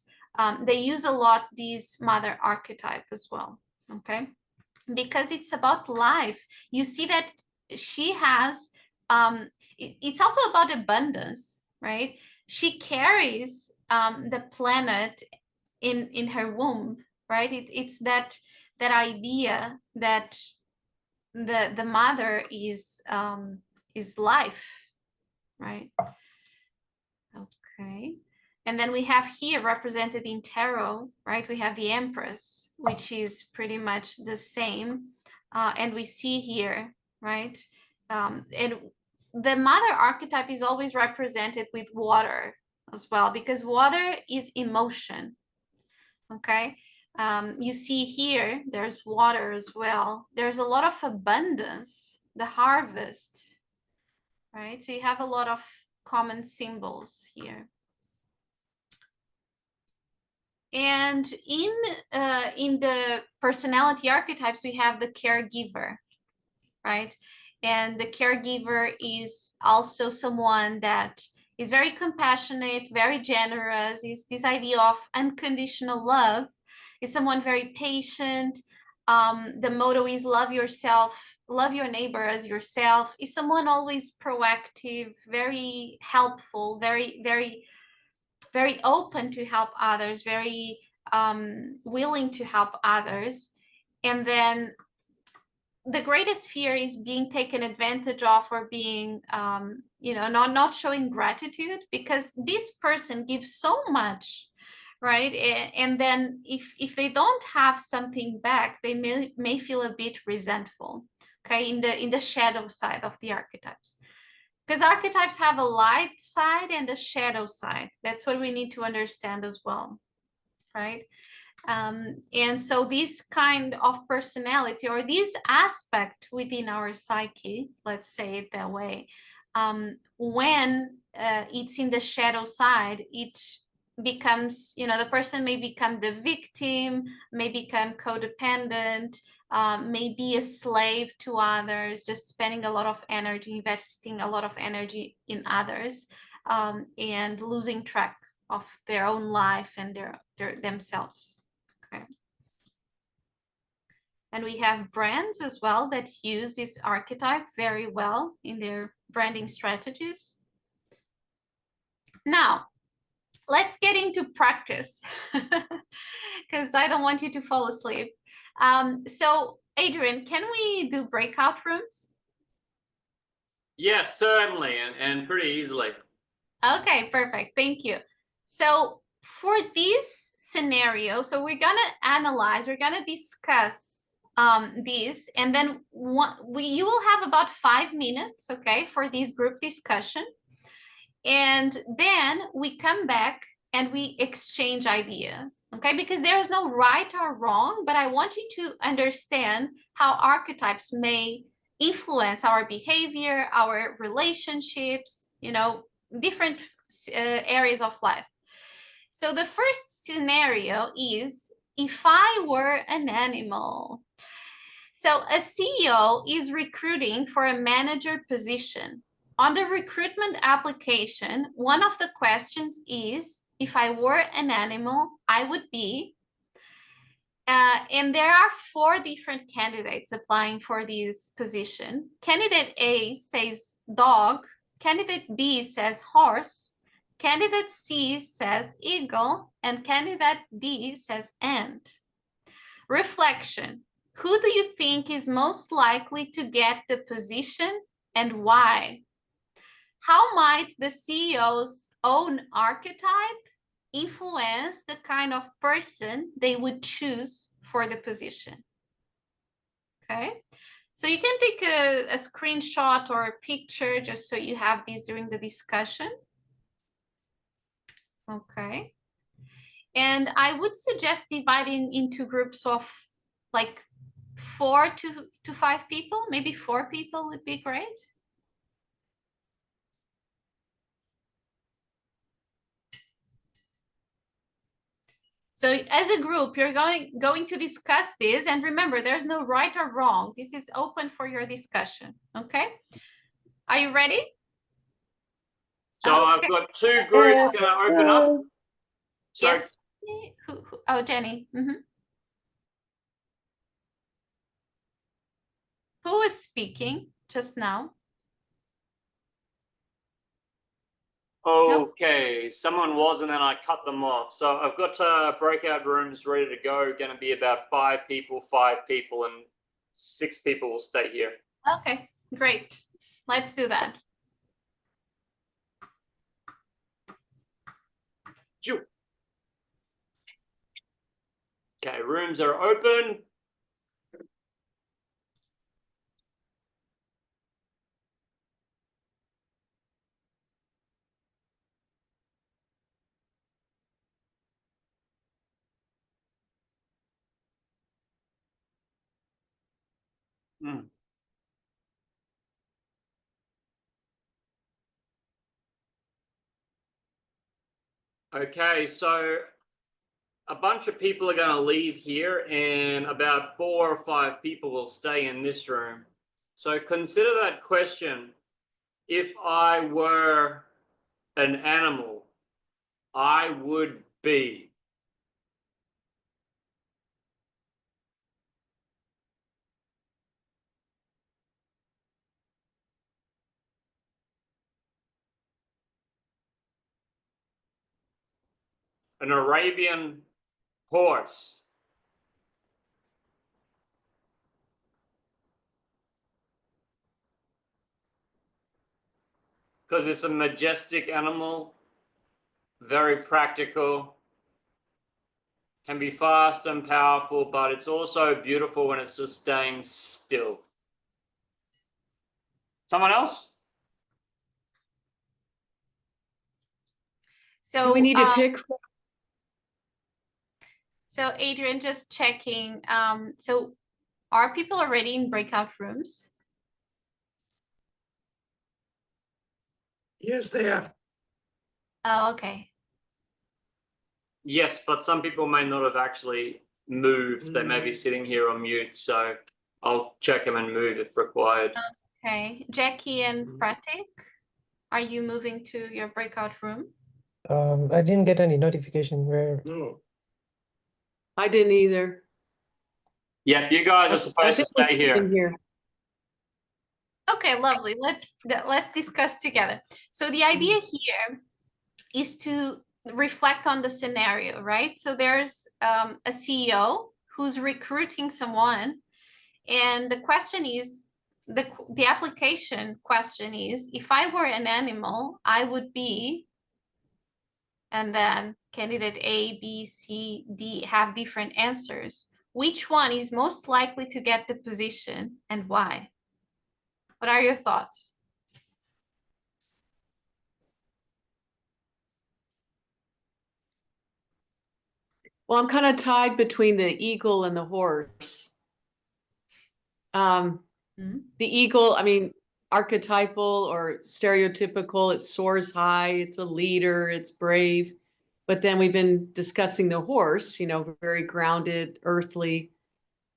they use a lot these mother archetype as well. Okay, because it's about life. You see that she has it's also about abundance, right? She carries the planet in her womb, right? It's that idea that the mother is life, right? Okay. And then we have here represented in tarot, right? We have the Empress, which is pretty much the same. And we see here, right? And the mother archetype is always represented with water as well, because water is emotion. Okay. You see here, there's water as well. There's a lot of abundance, the harvest, right? So you have a lot of common symbols here. And in the personality archetypes, we have the caregiver, right? And the caregiver is also someone that is very compassionate, very generous, is this idea of unconditional love. Is someone very patient. The motto is love yourself, love your neighbor as yourself. Is someone always proactive, very helpful, very, very, very open to help others, very willing to help others. And then the greatest fear is being taken advantage of, or being not showing gratitude, because this person gives so much, right? And then if they don't have something back, they may feel a bit resentful, okay, in the shadow side of the archetypes. Because archetypes have a light side and a shadow side. That's what we need to understand as well, right? And so this kind of personality, or this aspect within our psyche, let's say it that way, when it's in the shadow side, it becomes, the person may become the victim, may become codependent, may be a slave to others, just spending a lot of energy, investing a lot of energy in others, and losing track of their own life and themselves. Okay. And we have brands as well that use this archetype very well in their branding strategies. Now, let's get into practice, because I don't want you to fall asleep. So, Adrian, can we do breakout rooms? Yes, certainly, and pretty easily. Okay, perfect. Thank you. So for this scenario, so we're going to analyze, we're going to discuss this, and then you will have about 5 minutes, okay, for this group discussion. And then we come back and we exchange ideas, okay, because there's no right or wrong, but I want you to understand how archetypes may influence our behavior, our relationships, different areas of life. So the first scenario is, if I were an animal. So a CEO is recruiting for a manager position. On the recruitment application, one of the questions is, if I were an animal, I would be. And there are 4 different candidates applying for this position. Candidate A says dog. Candidate B says horse. Candidate C says eagle. And candidate D says ant. Reflection. Who do you think is most likely to get the position and why? How might the CEO's own archetype influence the kind of person they would choose for the position? Okay, so you can take a screenshot or a picture just so you have this during the discussion. Okay, and I would suggest dividing into groups of like 4 to 5 people. Maybe 4 people would be great. So as a group, you're going to discuss this, and remember, there's no right or wrong. This is open for your discussion, okay? Are you ready? So okay. I've got 2 groups going to open up. Sorry. Yes. Oh, Jenny. Mm-hmm. Who was speaking just now? Okay, nope. Someone was, and then I cut them off. So I've got breakout rooms ready to go. Going to be about 5 people, and 6 people will stay here. Okay, great. Let's do that. Okay, rooms are open. Okay, so a bunch of people are going to leave here, and about 4 or 5 people will stay in this room. So consider that question. If I were an animal, I would be. An Arabian horse. Because it's a majestic animal, very practical, can be fast and powerful, but it's also beautiful when it's just staying still. Someone else? So Do we need to pick? So Adrian, just checking. So are people already in breakout rooms? Yes, they are. Oh, okay. Yes, but some people may not have actually moved. They may be sitting here on mute, so I'll check them and move if required. Okay. Jackie and Pratik, are you moving to your breakout room? I didn't get any notification where. No. I didn't either. Yep, you guys are supposed to think we're stay staying here. Okay, lovely. Let's discuss together. So the idea here is to reflect on the scenario, right? So there's a CEO who's recruiting someone, and the question is, the application question is, if I were an animal, I would be, and then candidate A, B, C, D have different answers. Which one is most likely to get the position and why? What are your thoughts? Well, I'm kind of tied between the eagle and the horse. The eagle, I mean, archetypal or stereotypical, it soars high, it's a leader, it's brave. But then we've been discussing the horse, very grounded, earthly,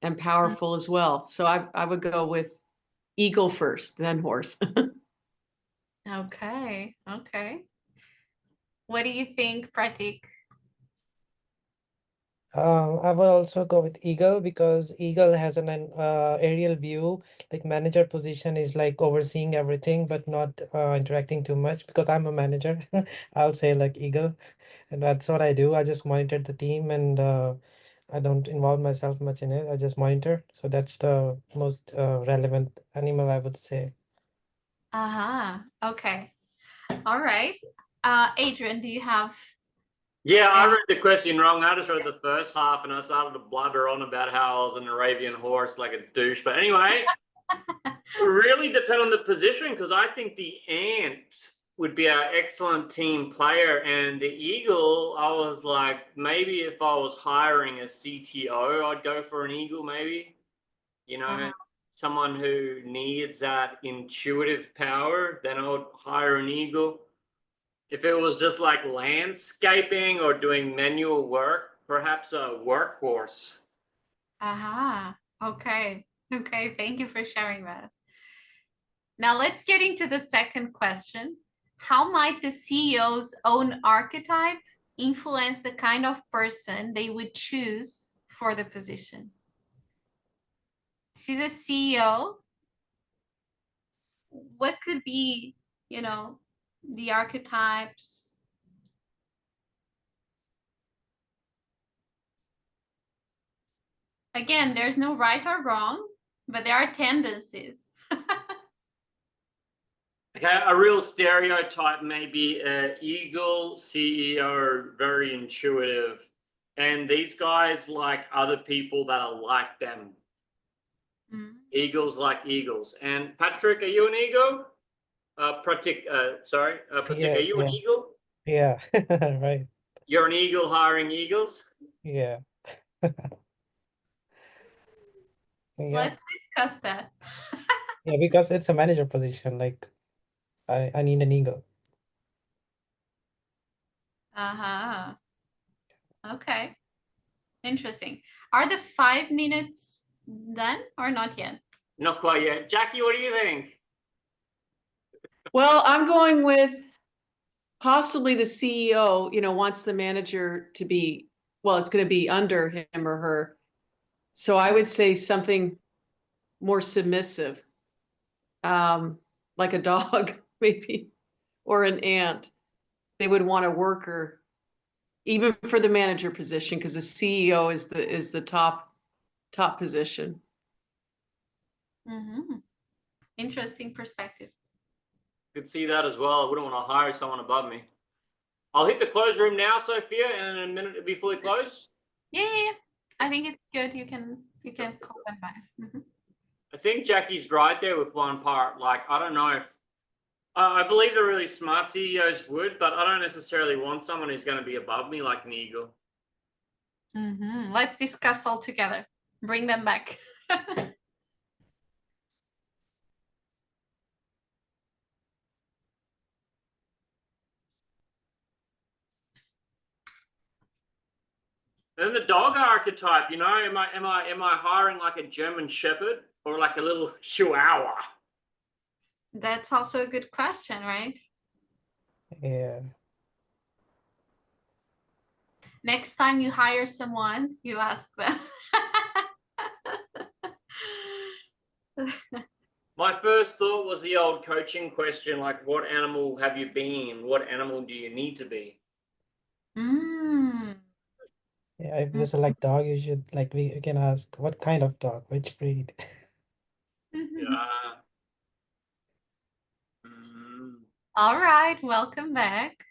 and powerful as well. So I would go with eagle first, then horse. Okay, okay. What do you think, Pratik? I will also go with eagle because eagle has an aerial view. Like manager position is like overseeing everything, but not interacting too much. Because I'm a manager, I'll say like eagle, and that's what I do. I just monitor the team, and I don't involve myself much in it. I just monitor. So that's the most relevant animal, I would say. Okay. All right. Adrian, do you have? Yeah, I read the question wrong. I just read the first half and I started to blunder on about how I was an Arabian horse like a douche. But anyway, it really depends on the position because I think the ant would be an excellent team player. And the eagle, I was like, maybe if I was hiring a CTO, I'd go for an eagle, maybe. Someone who needs that intuitive power, then I would hire an eagle. If it was just like landscaping or doing manual work, perhaps a workhorse. Okay. Okay, thank you for sharing that. Now let's get into the second question. How might the CEO's own archetype influence the kind of person they would choose for the position? This is a CEO. What could be, the archetypes? Again, there's no right or wrong, but there are tendencies. Okay, a real stereotype may be an eagle CEO, very intuitive. And these guys like other people that are like them. Eagles like eagles. And Patrick, are you an eagle? Pratik, Pratik, Yes, are you an yes. eagle? Yeah, right. You're an eagle hiring eagles? Yeah. Yeah. Let's discuss that. Yeah, because it's a manager position. Like, I need an eagle. Okay. Interesting. Are the 5 minutes done or not yet? Not quite yet. Jackie, what do you think? Well, I'm going with possibly the CEO, wants the manager to be, well, it's going to be under him or her. So I would say something more submissive, like a dog, maybe, or an ant. They would want a worker, even for the manager position, because the CEO is the top position. Mm-hmm. Interesting perspective. Could see that as well. I wouldn't want to hire someone above me. I'll hit the close room now, Sophia, and in a minute it'll be fully closed. Yeah. I think it's good. You can call them back. Mm-hmm. I think Jackie's right there with one part. Like, I don't know if I believe the really smart CEOs would, but I don't necessarily want someone who's going to be above me like an eagle. Mm-hmm. Let's discuss all together. Bring them back. Then the dog archetype, am I hiring like a German Shepherd or like a little Chihuahua? That's also a good question, right? Yeah. Next time you hire someone, you ask them. My first thought was the old coaching question, like, what animal have you been? What animal do you need to be? Yeah, if there's like dog, you should we can ask what kind of dog, which breed. Yeah. All right, welcome back.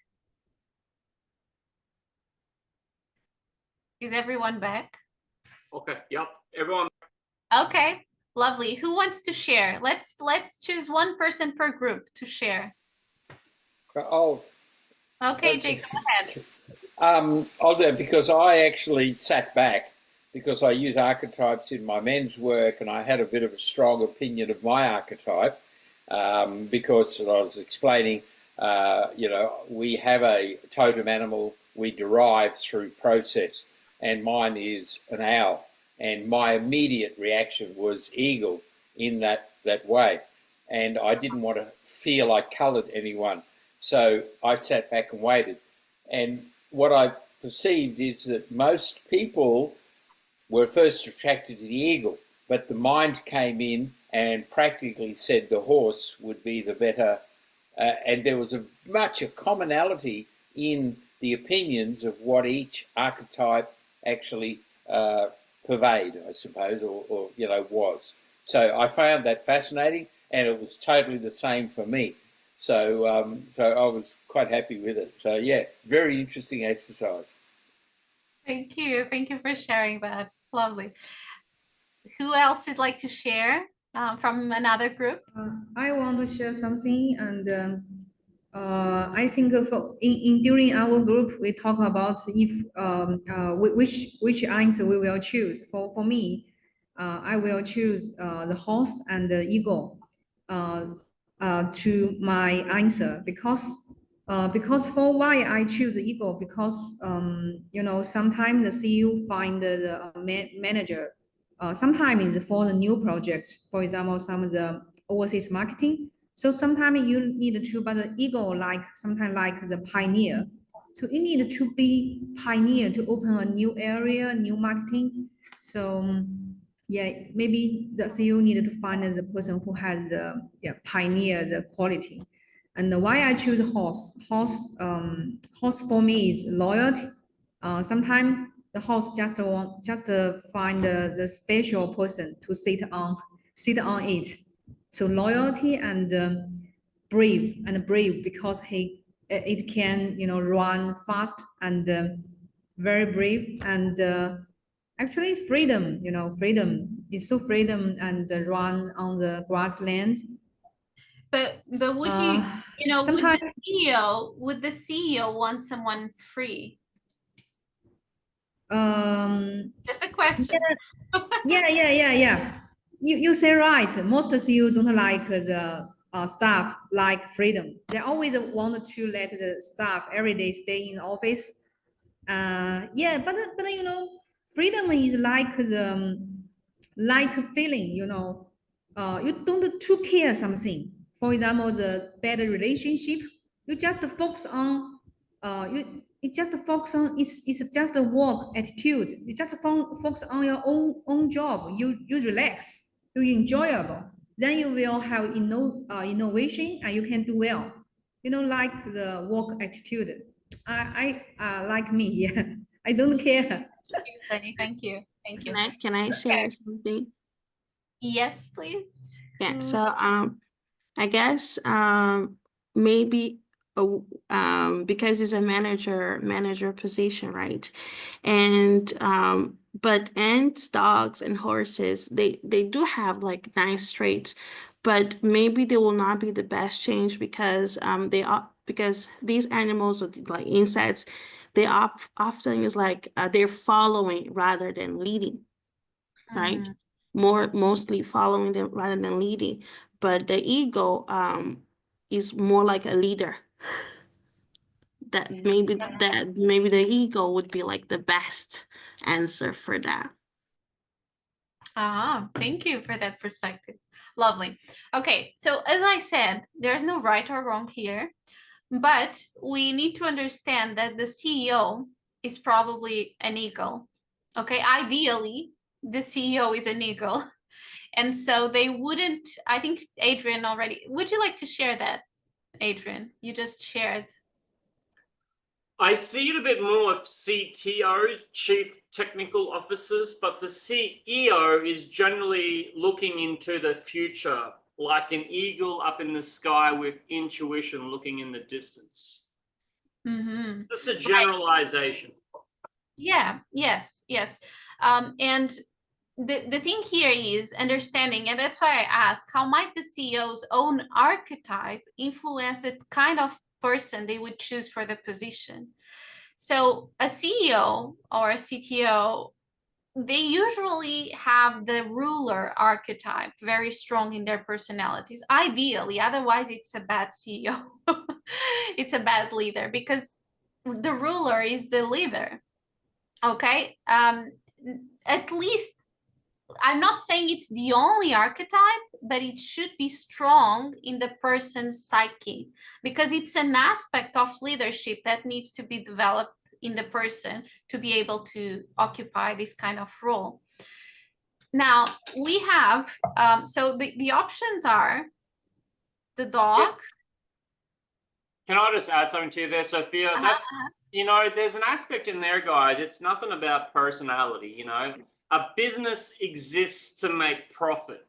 Is everyone back? Okay, yep, everyone. Okay, lovely. Who wants to share? Let's choose one person per group to share. Oh, okay, Jake, go ahead. I'll do it because I actually sat back because I use archetypes in my men's work, and I had a bit of a strong opinion of my archetype because I was explaining, we have a totem animal we derive through process, and mine is an owl. And my immediate reaction was eagle in that way. And I didn't want to feel I coloured anyone. So I sat back and waited. And what I perceived is that most people were first attracted to the eagle, but the mind came in and practically said the horse would be the better. And there was much a commonality in the opinions of what each archetype actually pervade, I suppose, or was. So I found that fascinating, and it was totally the same for me. So I was quite happy with it. So yeah, very interesting exercise. Thank you for sharing that. Lovely. Who else would like to share from another group? I want to share something, and I think during our group we talk about if which answer we will choose. For me, I will choose the horse and the eagle to my answer because for why I choose the eagle because sometimes the CEO find the manager. Sometimes it's for the new projects, for example, some of the overseas marketing. So sometimes you need to, but the ego sometimes like the pioneer. So you need to be pioneer to open a new area, new marketing. So yeah, maybe the CEO needed to find the person who has the pioneer the quality. And why I choose horse? Horse for me is loyalty. Sometimes the horse just find the special person to sit on it. So loyalty and brave because it can run fast and very brave and actually freedom. Freedom is so freedom and run on the grassland. But would you sometimes would the CEO want someone free? Just a question. Yeah. You say right. Most CEO don't like the staff like freedom. They always want to let the staff every day stay in office. But freedom is like the feeling. You don't to care something. For example, the better relationship. You just focus on it's just a work attitude. You just focus on your own job. You relax, you enjoyable. Then you will have innovation and you can do well. You know, like the work attitude. I like me, yeah. I don't care. Thank you, Sunny. Thank you. Thank you. Can I share something? Yes, please. Yeah. So I guess maybe because it's a manager position, right? And but ants, dogs, and horses, they do have like nice traits, but maybe they will not be the best change because because these animals or like insects, they often is like they're following rather than leading, right? Mostly following them rather than leading. But the ego is more like a leader. That maybe the ego would be like the best answer for that. Thank you for that perspective. Lovely. Okay, so as I said, there's no right or wrong here, but we need to understand that the CEO is probably an eagle. Okay, ideally, the CEO is an eagle. And so they wouldn't, I think Adrian already, would you like to share that, Adrian? You just shared. I see it a bit more of CTOs, chief technical officers, but the CEO is generally looking into the future, like an eagle up in the sky with intuition looking in the distance. Mm-hmm. This is a generalization. Yeah, yes. And the thing here is understanding, and that's why I ask, how might the CEO's own archetype influence the kind of person they would choose for the position? So a CEO or a CTO, they usually have the ruler archetype very strong in their personalities, ideally, otherwise it's a bad CEO. It's a bad leader because the ruler is the leader. Okay, at least I'm not saying it's the only archetype, but it should be strong in the person's psyche because it's an aspect of leadership that needs to be developed in the person to be able to occupy this kind of role. Now we have, so the options are the dog. Can I just add something to you there, Sophia? That's, you know, there's an aspect in there, guys. It's nothing about personality, you know. A business exists to make profit,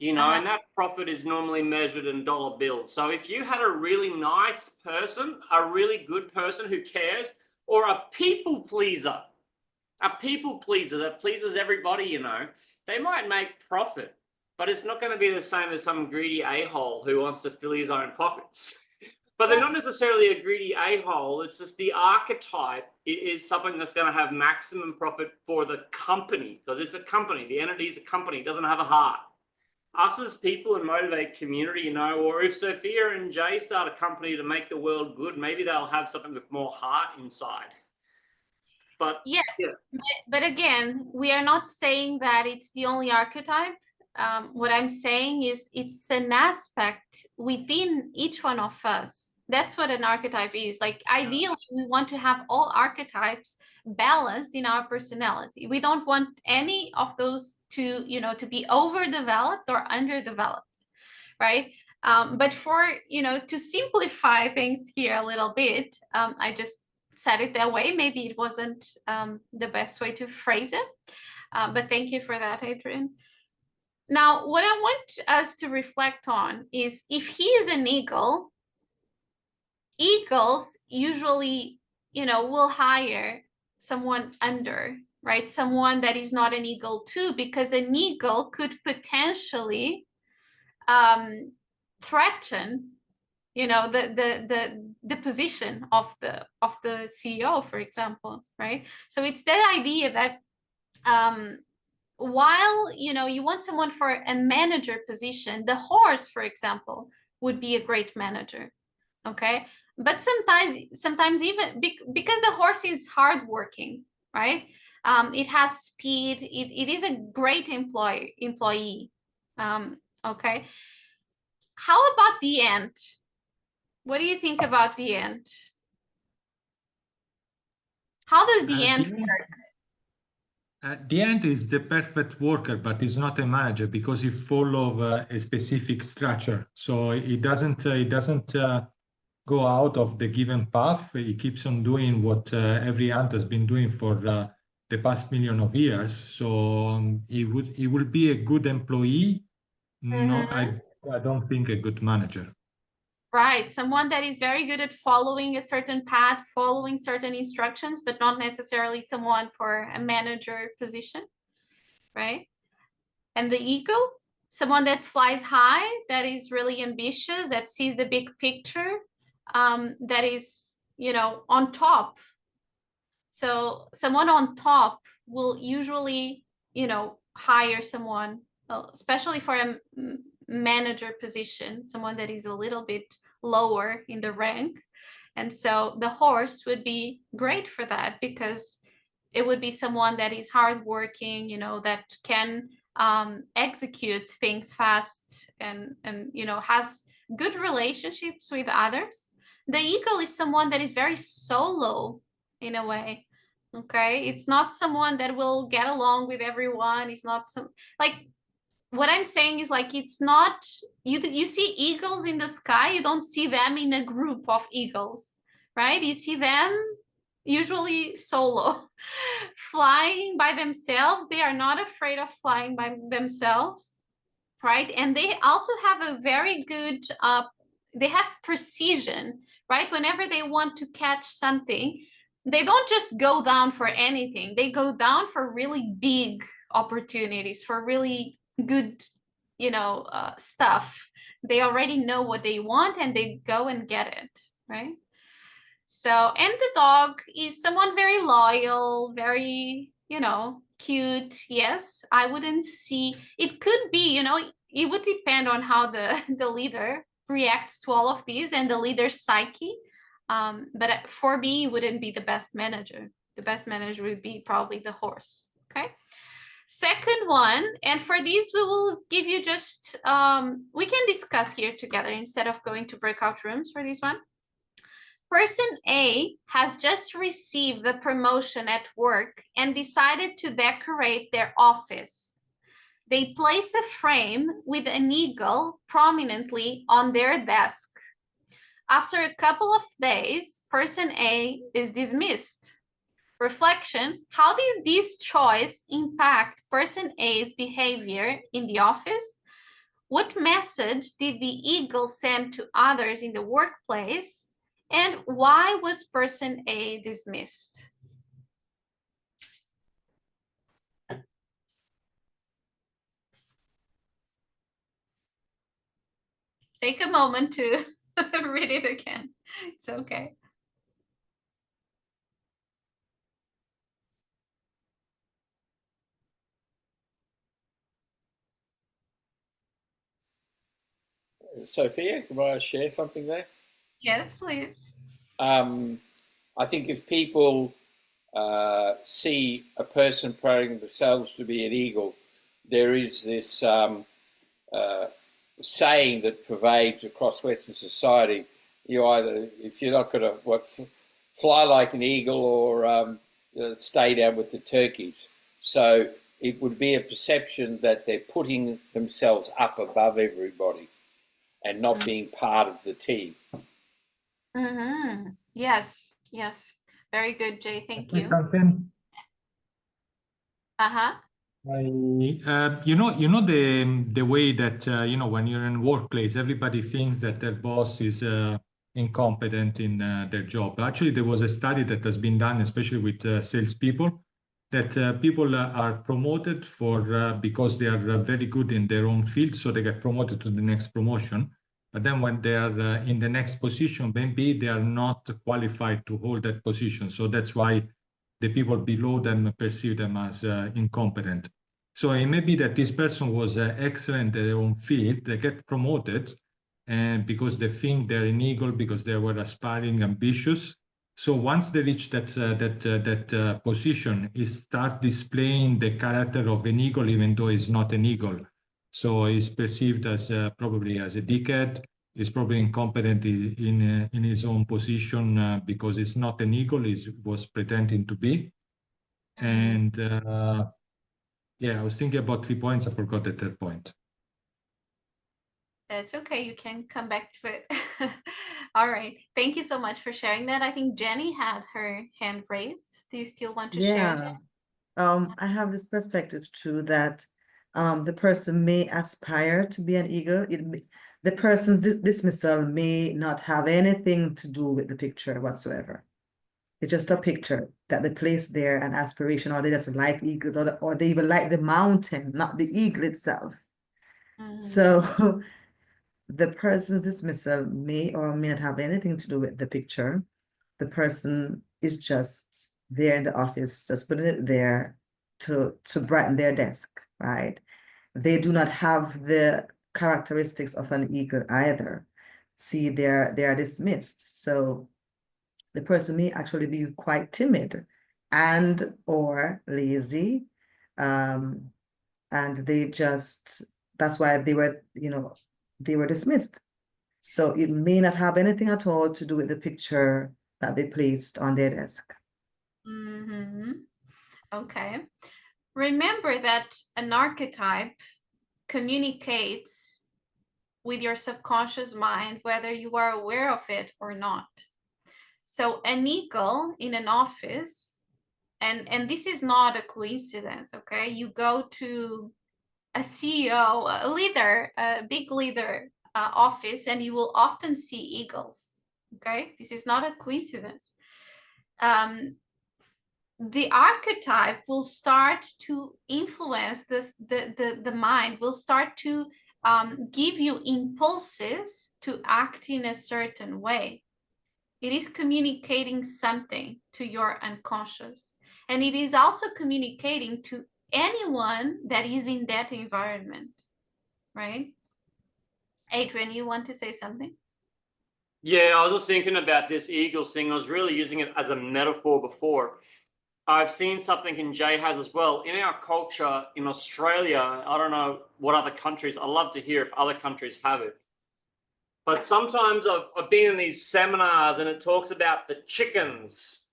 you know, and that profit is normally measured in dollar bills. So if you had a really nice person, a really good person who cares, or a people pleaser that pleases everybody, you know, they might make profit, but it's not going to be the same as some greedy a-hole who wants to fill his own pockets. But they're not necessarily a greedy a-hole. It's just the archetype is something that's going to have maximum profit for the company because it's a company. The entity is a company. It doesn't have a heart. Us as people and motivate community, you know, or if Sophia and Jay start a company to make the world good, maybe they'll have something with more heart inside. But yes, yeah. But again, we are not saying that it's the only archetype. What I'm saying is it's an aspect within each one of us. That's what an archetype is. Like ideally, we want to have all archetypes balanced in our personality. We don't want any of those to, you know, to be overdeveloped or underdeveloped, right? But for, you know, to simplify things here a little bit, I just said it that way. Maybe it wasn't the best way to phrase it, but thank you for that, Adrian. Now, what I want us to reflect on is if he is an eagle, eagles usually, you know, will hire someone under, right? Someone that is not an eagle too, because an eagle could potentially threaten, you know, the position of the CEO, for example, right? So it's that idea that while, you know, you want someone for a manager position, the horse, for example, would be a great manager, okay? But sometimes even because the horse is hardworking, right? It has speed. It is a great employee. Okay. How about the ant? What do you think about the ant? How does the ant work? The ant is the perfect worker, but is not a manager because he follows a specific structure. So it doesn't go out of the given path. He keeps on doing what every ant has been doing for the past million of years. So he will be a good employee. Not, I don't think a good manager. Right, someone that is very good at following a certain path, following certain instructions, but not necessarily someone for a manager position, right? And the eagle, someone that flies high, that is really ambitious, that sees the big picture, that is, you know, on top. So someone on top will usually, you know, hire someone, especially for a manager position, someone that is a little bit lower in the rank. And so the horse would be great for that because it would be someone that is hardworking, you know, that can execute things fast and you know, has good relationships with others. The eagle is someone that is very solo in a way. Okay, it's not someone that will get along with everyone. It's not some, like, what I'm saying is, like, it's not, you see eagles in the sky, you don't see them in a group of eagles, right? You see them usually solo, flying by themselves. They are not afraid of flying by themselves, right? And they also have a very good they have precision, right? Whenever they want to catch something, they don't just go down for anything. They go down for really big opportunities, for really good, you know, stuff. They already know what they want and they go and get it, right? So, and the dog is someone very loyal, very, you know, cute. Yes, I wouldn't see, it could be, you know, it would depend on how the leader reacts to all of these and the leader's psyche. But for me, it wouldn't be the best manager. The best manager would be probably the horse. Okay. Second one, and for these we will give you just we can discuss here together instead of going to breakout rooms for this one. Person A has just received the promotion at work and decided to decorate their office. They place a frame with an eagle prominently on their desk. After a couple of days, person A is dismissed. Reflection, how did this choice impact person A's behavior in the office? What message did the eagle send to others in the workplace? And why was person A dismissed? Take a moment to read it again. It's okay. Sophia, can I share something there? Yes, please. I think if people see a person proving themselves to be an eagle, there is this saying that pervades across Western society. You either, if you're not going to fly like an eagle or stay down with the turkeys. So it would be a perception that they're putting themselves up above everybody and not being part of the team. Mm-hmm. Yes, yes. Very good, Jay. Thank you. Uh-huh. You know the way that you know, when you're in a workplace, everybody thinks that their boss is incompetent in their job. Actually, there was a study that has been done, especially with salespeople, that people are promoted for because they are very good in their own field, so they get promoted to the next promotion. But then when they are in the next position, maybe they are not qualified to hold that position. So that's why the people below them perceive them as incompetent. So it may be that this person was excellent in their own field, they get promoted, and because they think they're an eagle, because they were aspiring, ambitious. So once they reach that position, it start displaying the character of an eagle, even though it's not an eagle. So he's perceived as probably as a dickhead. is probably incompetent in his own position because it's not an eagle, he was pretending to be. And yeah, I was thinking about 3 points. I forgot the third point. That's okay. You can come back to it. All right. Thank you so much for sharing that. I think Jenny had her hand raised. Do you still want to share, Jenny? I have this perspective too that the person may aspire to be an eagle. The person's dismissal may not have anything to do with the picture whatsoever. It's just a picture that they place there, an aspiration, or they just like eagles, or they even like the mountain, not the eagle itself. So the person's dismissal may or may not have anything to do with the picture. The person is just there in the office, just putting it there to brighten their desk, right? They do not have the characteristics of an eagle either. See, they are dismissed. So the person may actually be quite timid and or lazy. And they just, that's why they were, they were dismissed. So it may not have anything at all to do with the picture that they placed on their desk. Okay. Remember that an archetype communicates with your subconscious mind, whether you are aware of it or not. So an eagle in an office, and this is not a coincidence, okay? You go to a CEO, a leader, a big leader office, and you will often see eagles, okay? This is not a coincidence. The archetype will start to influence the mind, will start to give you impulses to act in a certain way. It is communicating something to your unconscious. And it is also communicating to anyone that is in that environment, right? Adrian, you want to say something? Yeah, I was just thinking about this eagles thing. I was really using it as a metaphor before. I've seen something in Jay has as well. In our culture in Australia, I don't know what other countries, I'd love to hear if other countries have it. But sometimes I've been in these seminars and it talks about the chickens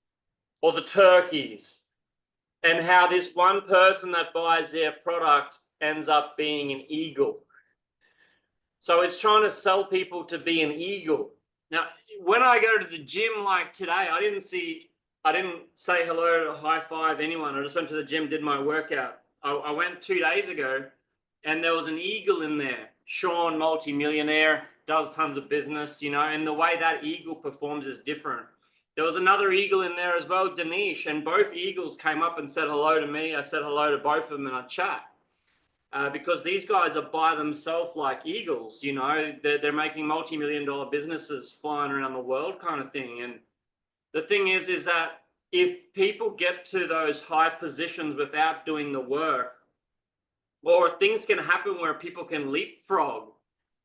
or the turkeys and how this one person that buys their product ends up being an eagle. So it's trying to sell people to be an eagle. Now, when I go to the gym like today, I didn't say hello or high five anyone. I just went to the gym, did my workout. I went 2 days ago and there was an eagle in there. Sean, multi-millionaire, does tons of business, and the way that eagle performs is different. There was another eagle in there as well, Danish, and both eagles came up and said hello to me. I said hello to both of them in a chat. Because these guys are by themselves like eagles, they're making multi-million-dollar businesses flying around the world kind of thing. And the thing is that if people get to those high positions without doing the work, or things can happen where people can leapfrog,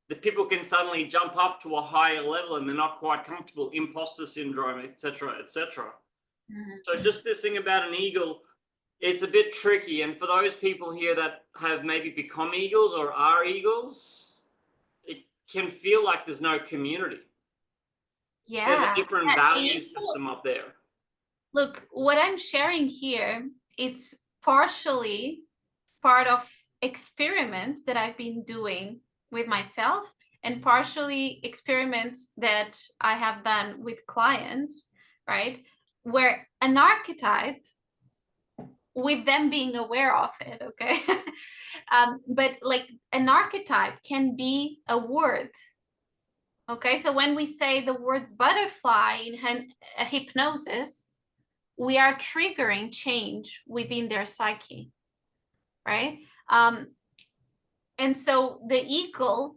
the people can suddenly jump up to a higher level and they're not quite comfortable, imposter syndrome, etc., etc. So just this thing about an eagle, it's a bit tricky. And for those people here that have maybe become eagles or are eagles, it can feel like there's no community. Yeah. There's a different value system up there. Look, what I'm sharing here, it's partially part of experiments that I've been doing with myself and partially experiments that I have done with clients, right? Where an archetype, with them being aware of it, okay? But like an archetype can be a word, okay? So when we say the word butterfly in a hypnosis, we are triggering change within their psyche, right? And so the eagle,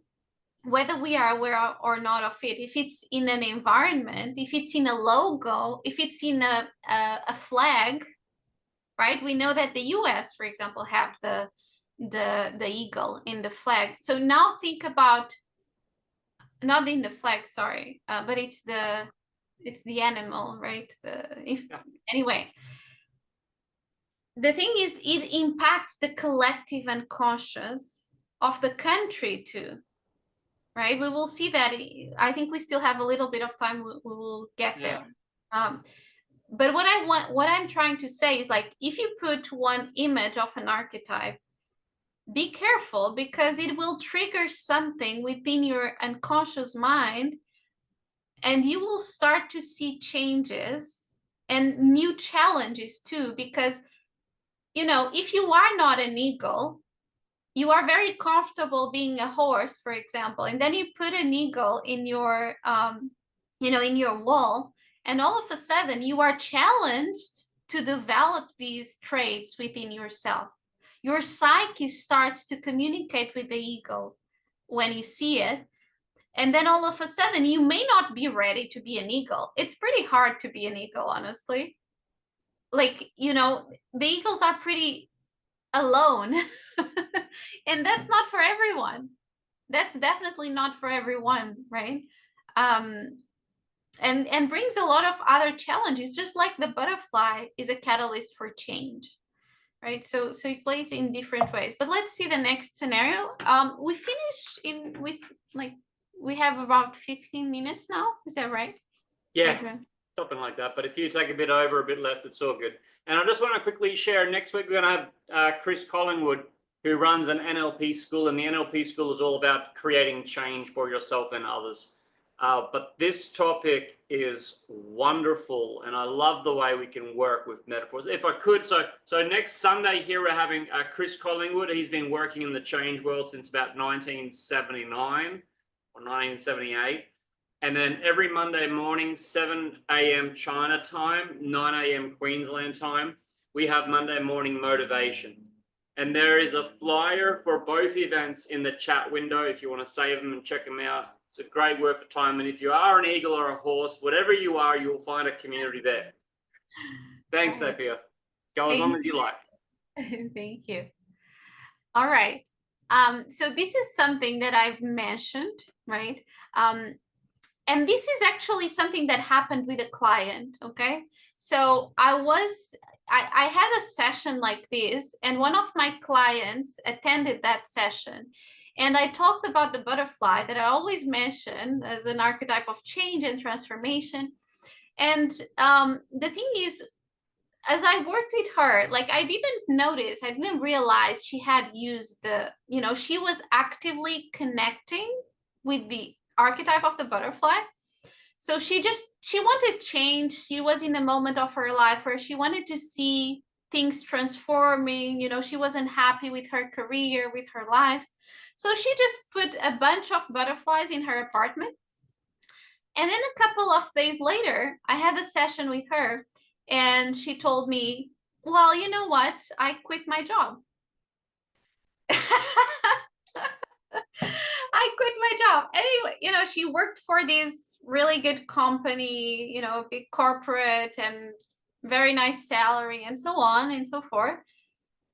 whether we are aware or not of it, if it's in an environment, if it's in a logo, if it's in a flag, right? We know that the US, for example, have the eagle in the flag. So now think about, not in the flag, sorry, but it's the animal, right? Anyway, the thing is, it impacts the collective unconscious of the country too, right? We will see that. I think we still have a little bit of time. We will get there. But what I'm trying to say is, like, if you put one image of an archetype, be careful, because it will trigger something within your unconscious mind, and you will start to see changes and new challenges too. Because, you know, if you are not an eagle, you are very comfortable being a horse, for example, and then you put an eagle in your, you know, in your wall, and all of a sudden you are challenged to develop these traits within yourself. Your psyche starts to communicate with the eagle when you see it. And then all of a sudden you may not be ready to be an eagle. It's pretty hard to be an eagle, honestly. Like, you know, the eagles are pretty alone. And that's not for everyone. That's definitely not for everyone, right? And brings a lot of other challenges, just like the butterfly is a catalyst for change, right? So it plays in different ways. But let's see the next scenario. We finish with, like, we have about 15 minutes now. Is that right? Yeah, Adrian? something like that. But if you take a bit over, a bit less, it's all good. And I just want to quickly share, next week we're going to have Chris Collingwood, who runs an NLP school, and the NLP school is all about creating change for yourself and others. But this topic is wonderful, and I love the way we can work with metaphors. If I could, so next Sunday here we're having Chris Collingwood. He's been working in the change world since about 1979 or 1978. And then every Monday morning, 7 a.m. China time, 9 a.m. Queensland time, we have Monday morning motivation. And there is a flyer for both events in the chat window if you want to save them and check them out. It's a great worth of time. And if you are an eagle or a horse, whatever you are, you'll find a community there. Thanks, Sofia. Go as long as you like. Thank you. All right. So this is something that I've mentioned, right? And this is actually something that happened with a client, okay? So I had a session like this, and one of my clients attended that session. And I talked about the butterfly that I always mention as an archetype of change and transformation. And the thing is, as I worked with her, like, I didn't realize she had used she was actively connecting with the archetype of the butterfly. So she wanted change. She was in a moment of her life where she wanted to see things transforming. She wasn't happy with her career, with her life. So she just put a bunch of butterflies in her apartment. And then a couple of days later, I had a session with her, and she told me, well, you know what? I quit my job. I quit my job. Anyway, she worked for this really good company, big corporate, and very nice salary, and so on and so forth.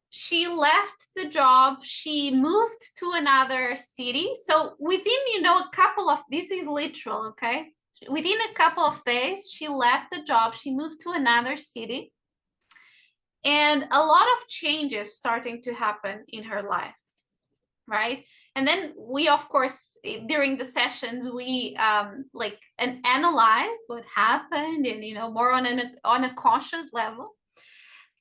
She left the job. She moved to another city. So within, a couple of, this is literal, okay? Within a couple of days, she left the job. She moved to another city. And a lot of changes starting to happen in her life, right? And then we, of course, during the sessions, we analyzed what happened, and more on a conscious level.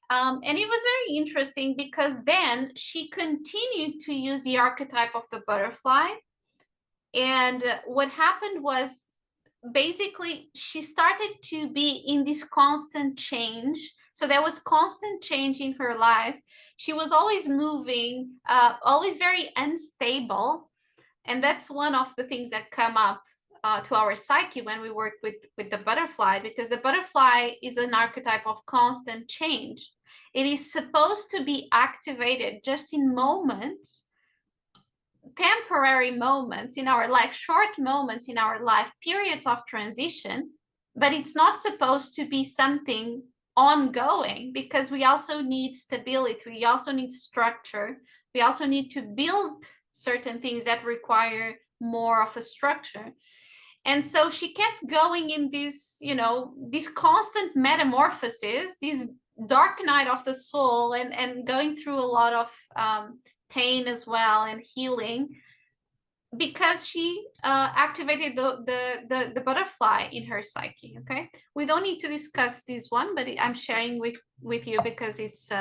And it was very interesting because then she continued to use the archetype of the butterfly. And what happened was, basically, she started to be in this constant change. So there was constant change in her life. She was always moving, always very unstable. And that's one of the things that come up to our psyche when we work with the butterfly, because the butterfly is an archetype of constant change. It is supposed to be activated just in moments, temporary moments in our life, short moments in our life, periods of transition, but it's not supposed to be something ongoing, because we also need stability, we also need structure, we also need to build certain things that require more of a structure. And so she kept going in this, this constant metamorphosis, this dark night of the soul, and going through a lot of pain as well, and healing. because she activated the butterfly in her psyche. Okay, we don't need to discuss this one, but I'm sharing with you because it's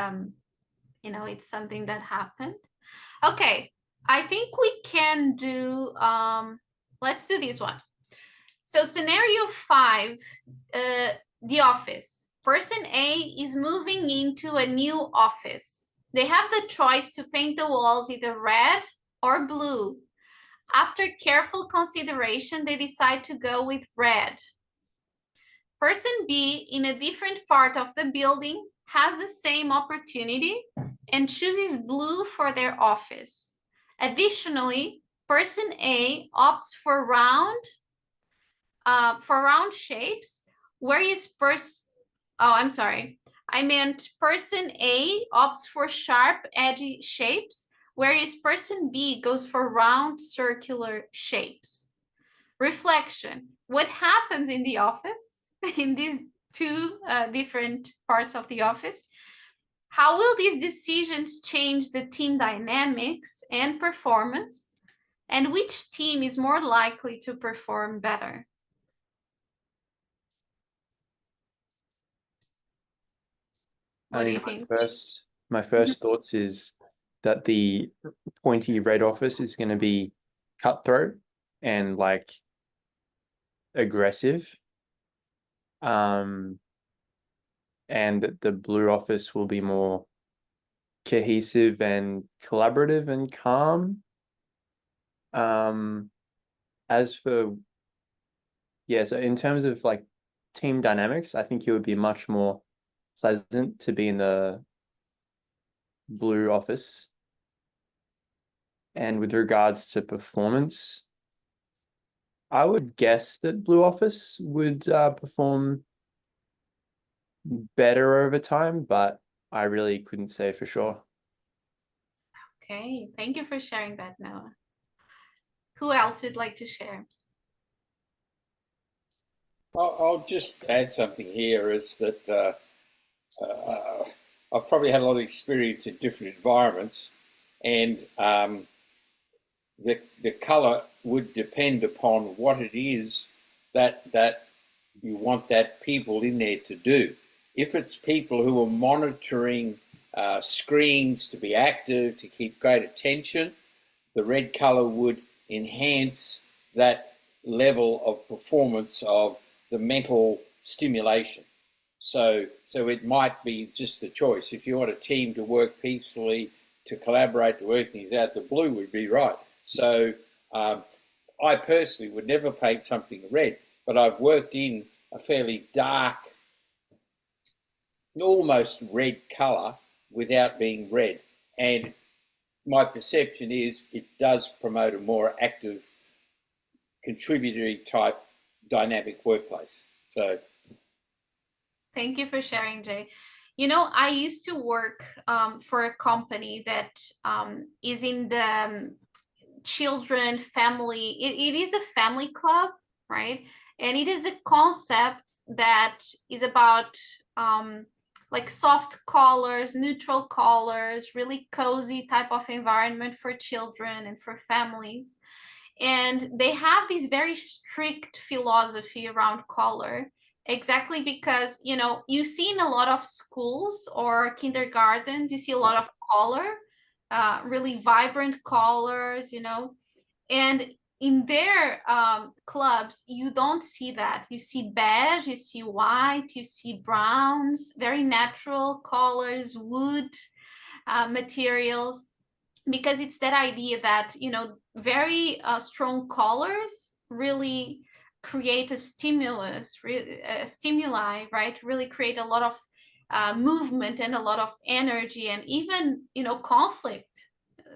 it's something that happened. Okay, I think we can do let's do this one. So scenario 5, the office. Person A is moving into a new office. They have the choice to paint the walls either red or blue. After careful consideration, they decide to go with red. Person B, in a different part of the building, has the same opportunity and chooses blue for their office. Additionally, person A opts for round shapes, whereas I meant person A opts for sharp, edgy shapes, whereas person B goes for round, circular shapes. Reflection. What happens in the office, in these two different parts of the office? How will these decisions change the team dynamics and performance? And which team is more likely to perform better? What do you think? My first thoughts is that the pointy red office is going to be cutthroat and like aggressive. And that the blue office will be more cohesive and collaborative and calm. As for, so in terms of like team dynamics, I think it would be much more pleasant to be in the blue office. And with regards to performance, I would guess that blue office would perform better over time, but I really couldn't say for sure. Okay, thank you for sharing that, Noah. Who else would like to share? I'll just add something here, is that I've probably had a lot of experience in different environments, and the colour would depend upon what it is that you want that people in there to do. If it's people who are monitoring screens to be active, to keep great attention, the red colour would enhance that level of performance of the mental stimulation. So it might be just the choice. If you want a team to work peacefully, to collaborate, to work things out, the blue would be right. So I personally would never paint something red, but I've worked in a fairly dark, almost red colour without being red. And my perception is it does promote a more active, contributory type dynamic workplace. So thank you for sharing, Jay. You know, I used to work for a company that is in the children, family. It is a family club, right? And it is a concept that is about like soft colors, neutral colors, really cozy type of environment for children and for families. And they have this very strict philosophy around color, exactly because, you know, you see in a lot of schools or kindergartens, you see a lot of color, really vibrant colors, you know, and in their clubs, you don't see that. You see beige, you see white, you see browns, very natural colors, wood materials, because it's that idea that, you know, very strong colors really create a stimulus, stimuli, right? Really create a lot of movement and a lot of energy, and even, you know, conflict.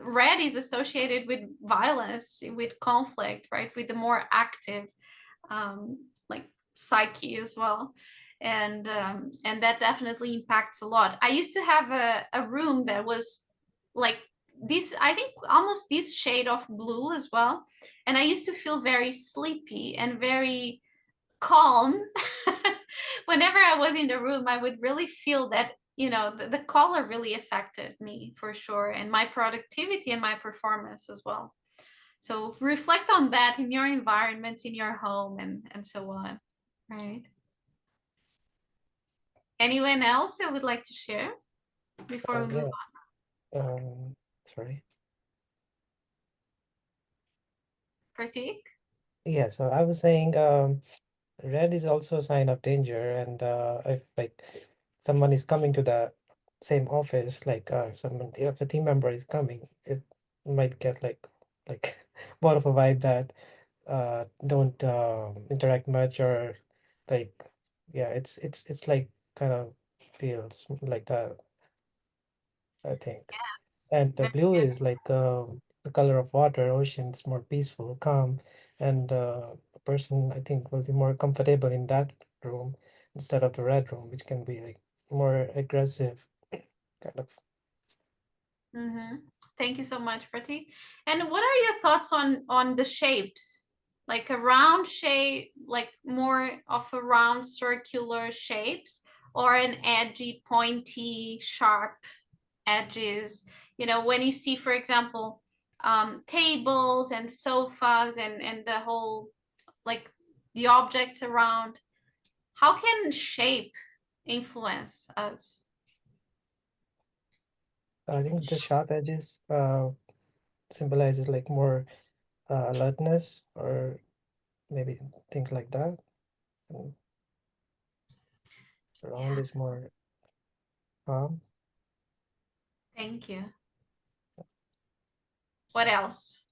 Red is associated with violence, with conflict, right? With the more active like psyche as well. And that definitely impacts a lot. I used to have a room that was like this, I think almost this shade of blue as well. And I used to feel very sleepy and very calm. Whenever I was in the room, I would really feel that, you know, the color really affected me for sure, and my productivity and my performance as well. So reflect on that in your environments, in your home, and so on, right? Anyone else that would like to share before we move Yeah. on? Sorry. Pratik? Yeah, so I was saying red is also a sign of danger, and if like someone is coming to the same office, like someone if a team member is coming, it might get like more of a vibe that don't interact much, or like yeah, it's like kind of feels like that, I think. Yes. And the blue is like the color of water, ocean. It's more peaceful, calm, and a person I think will be more comfortable in that room instead of the red room, which can be like more aggressive, kind of. Mm-hmm. Thank you so much, Pratik. And what are your thoughts on the shapes? Like a round shape, like more of a round circular shapes, or an edgy, pointy, sharp edges? You know, when you see, for example, tables and sofas and the whole, like the objects around, how can shape influence us? I think the sharp edges symbolizes like more alertness, or maybe things like that. And round Yeah. is more calm. Thank you. What else?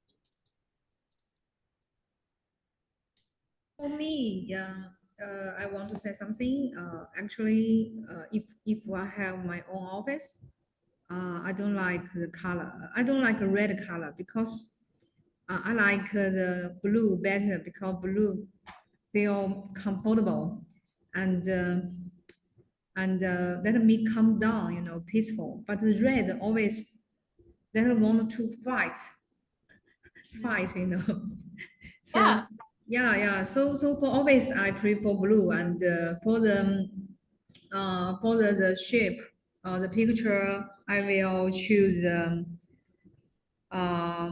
For me, yeah, I want to say something. Actually, if I have my own office, I don't like the color. I don't like a red color because I like the blue better because blue feel comfortable and let me calm down, you know, peaceful. But the red always then want to fight, you know. Yeah. So yeah. So for always I prefer blue, and for the shape, the picture I will choose I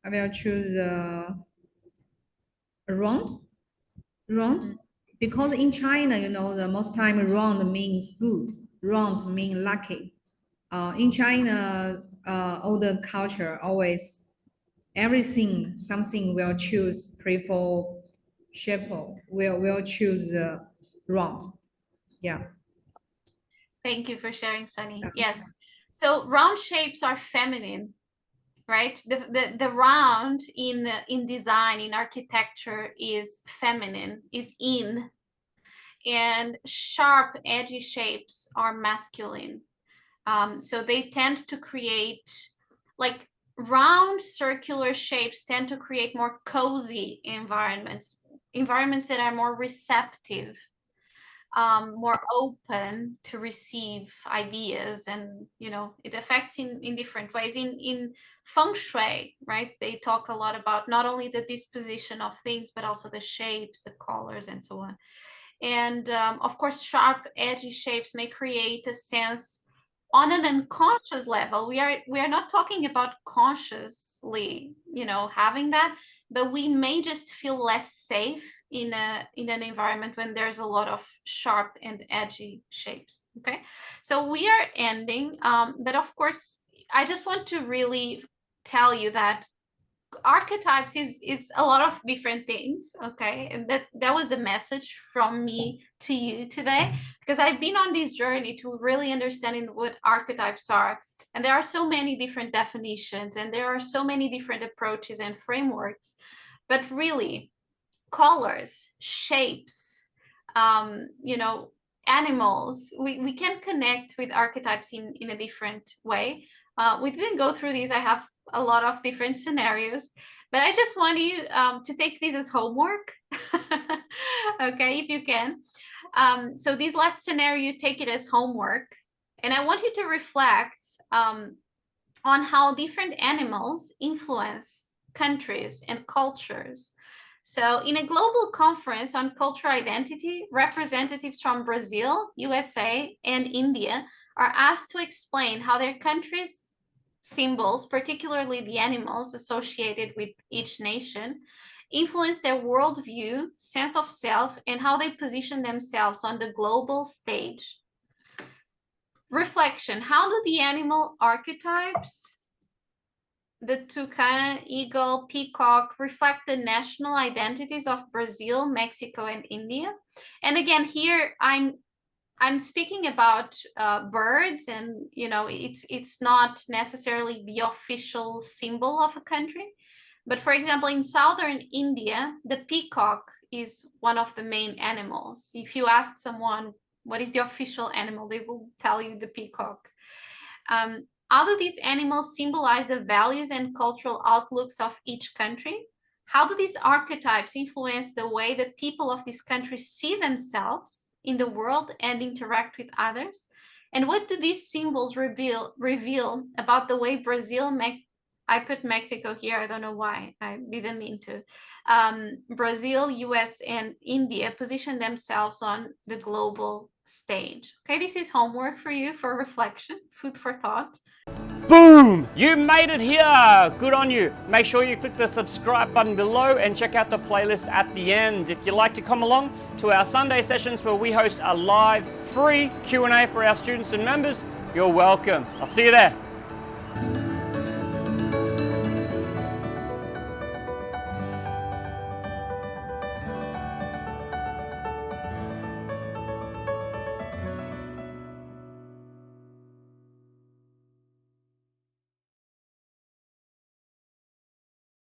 will choose round round Mhm. because in China, you know, the most time round means good, round mean lucky. In China, all the culture always everything something will choose prefer shape will choose round. Yeah. Thank you for sharing, Sunny. Yes. So round shapes are feminine, right? The round in design, in architecture is feminine, is in, and sharp, edgy shapes are masculine. So they tend to create, like, round circular shapes tend to create more cozy environments, environments that are more receptive, more open to receive ideas, and you know, it affects in different ways. In feng shui, right, they talk a lot about not only the disposition of things but also the shapes, the colors, and so on. And of course, sharp, edgy shapes may create a sense on an unconscious level. We are not talking about consciously, you know, having that, but we may just feel less safe in an environment when there's a lot of sharp and edgy shapes. Okay, so we are ending, but of course, I just want to really tell you that archetypes is a lot of different things. Okay, and that was the message from me to you today, because I've been on this journey to really understanding what archetypes are, and there are so many different definitions, and there are so many different approaches and frameworks. But really, colors, shapes, you know, animals, we can connect with archetypes in a different way. We didn't go through these. I have a lot of different scenarios, but I just want you to take these as homework. Okay, if you can. So this last scenario, take it as homework, and I want you to reflect on how different animals influence countries and cultures. So in a global conference on cultural identity, representatives from Brazil, USA, and India are asked to explain how their countries symbols, particularly the animals associated with each nation, influence their worldview, sense of self, and how they position themselves on the global stage. Reflection. How do the animal archetypes, the toucan, eagle, peacock, reflect the national identities of Brazil, Mexico, and India? And again, here I'm speaking about birds, and it's not necessarily the official symbol of a country. But for example, in southern India, the peacock is one of the main animals. If you ask someone what is the official animal, they will tell you the peacock. How do these animals symbolize the values and cultural outlooks of each country? How do these archetypes influence the way that people of this country see themselves in the world and interact with others? And what do these symbols reveal about the way Brazil, I put Mexico here, I don't know why, I didn't mean to. Brazil, US, and India position themselves on the global stage. Okay, this is homework for you for reflection, food for thought. Boom! You made it here! Good on you. Make sure you click the subscribe button below and check out the playlist at the end. If you'd like to come along to our Sunday sessions where we host a live, free Q&A for our students and members, you're welcome. I'll see you there.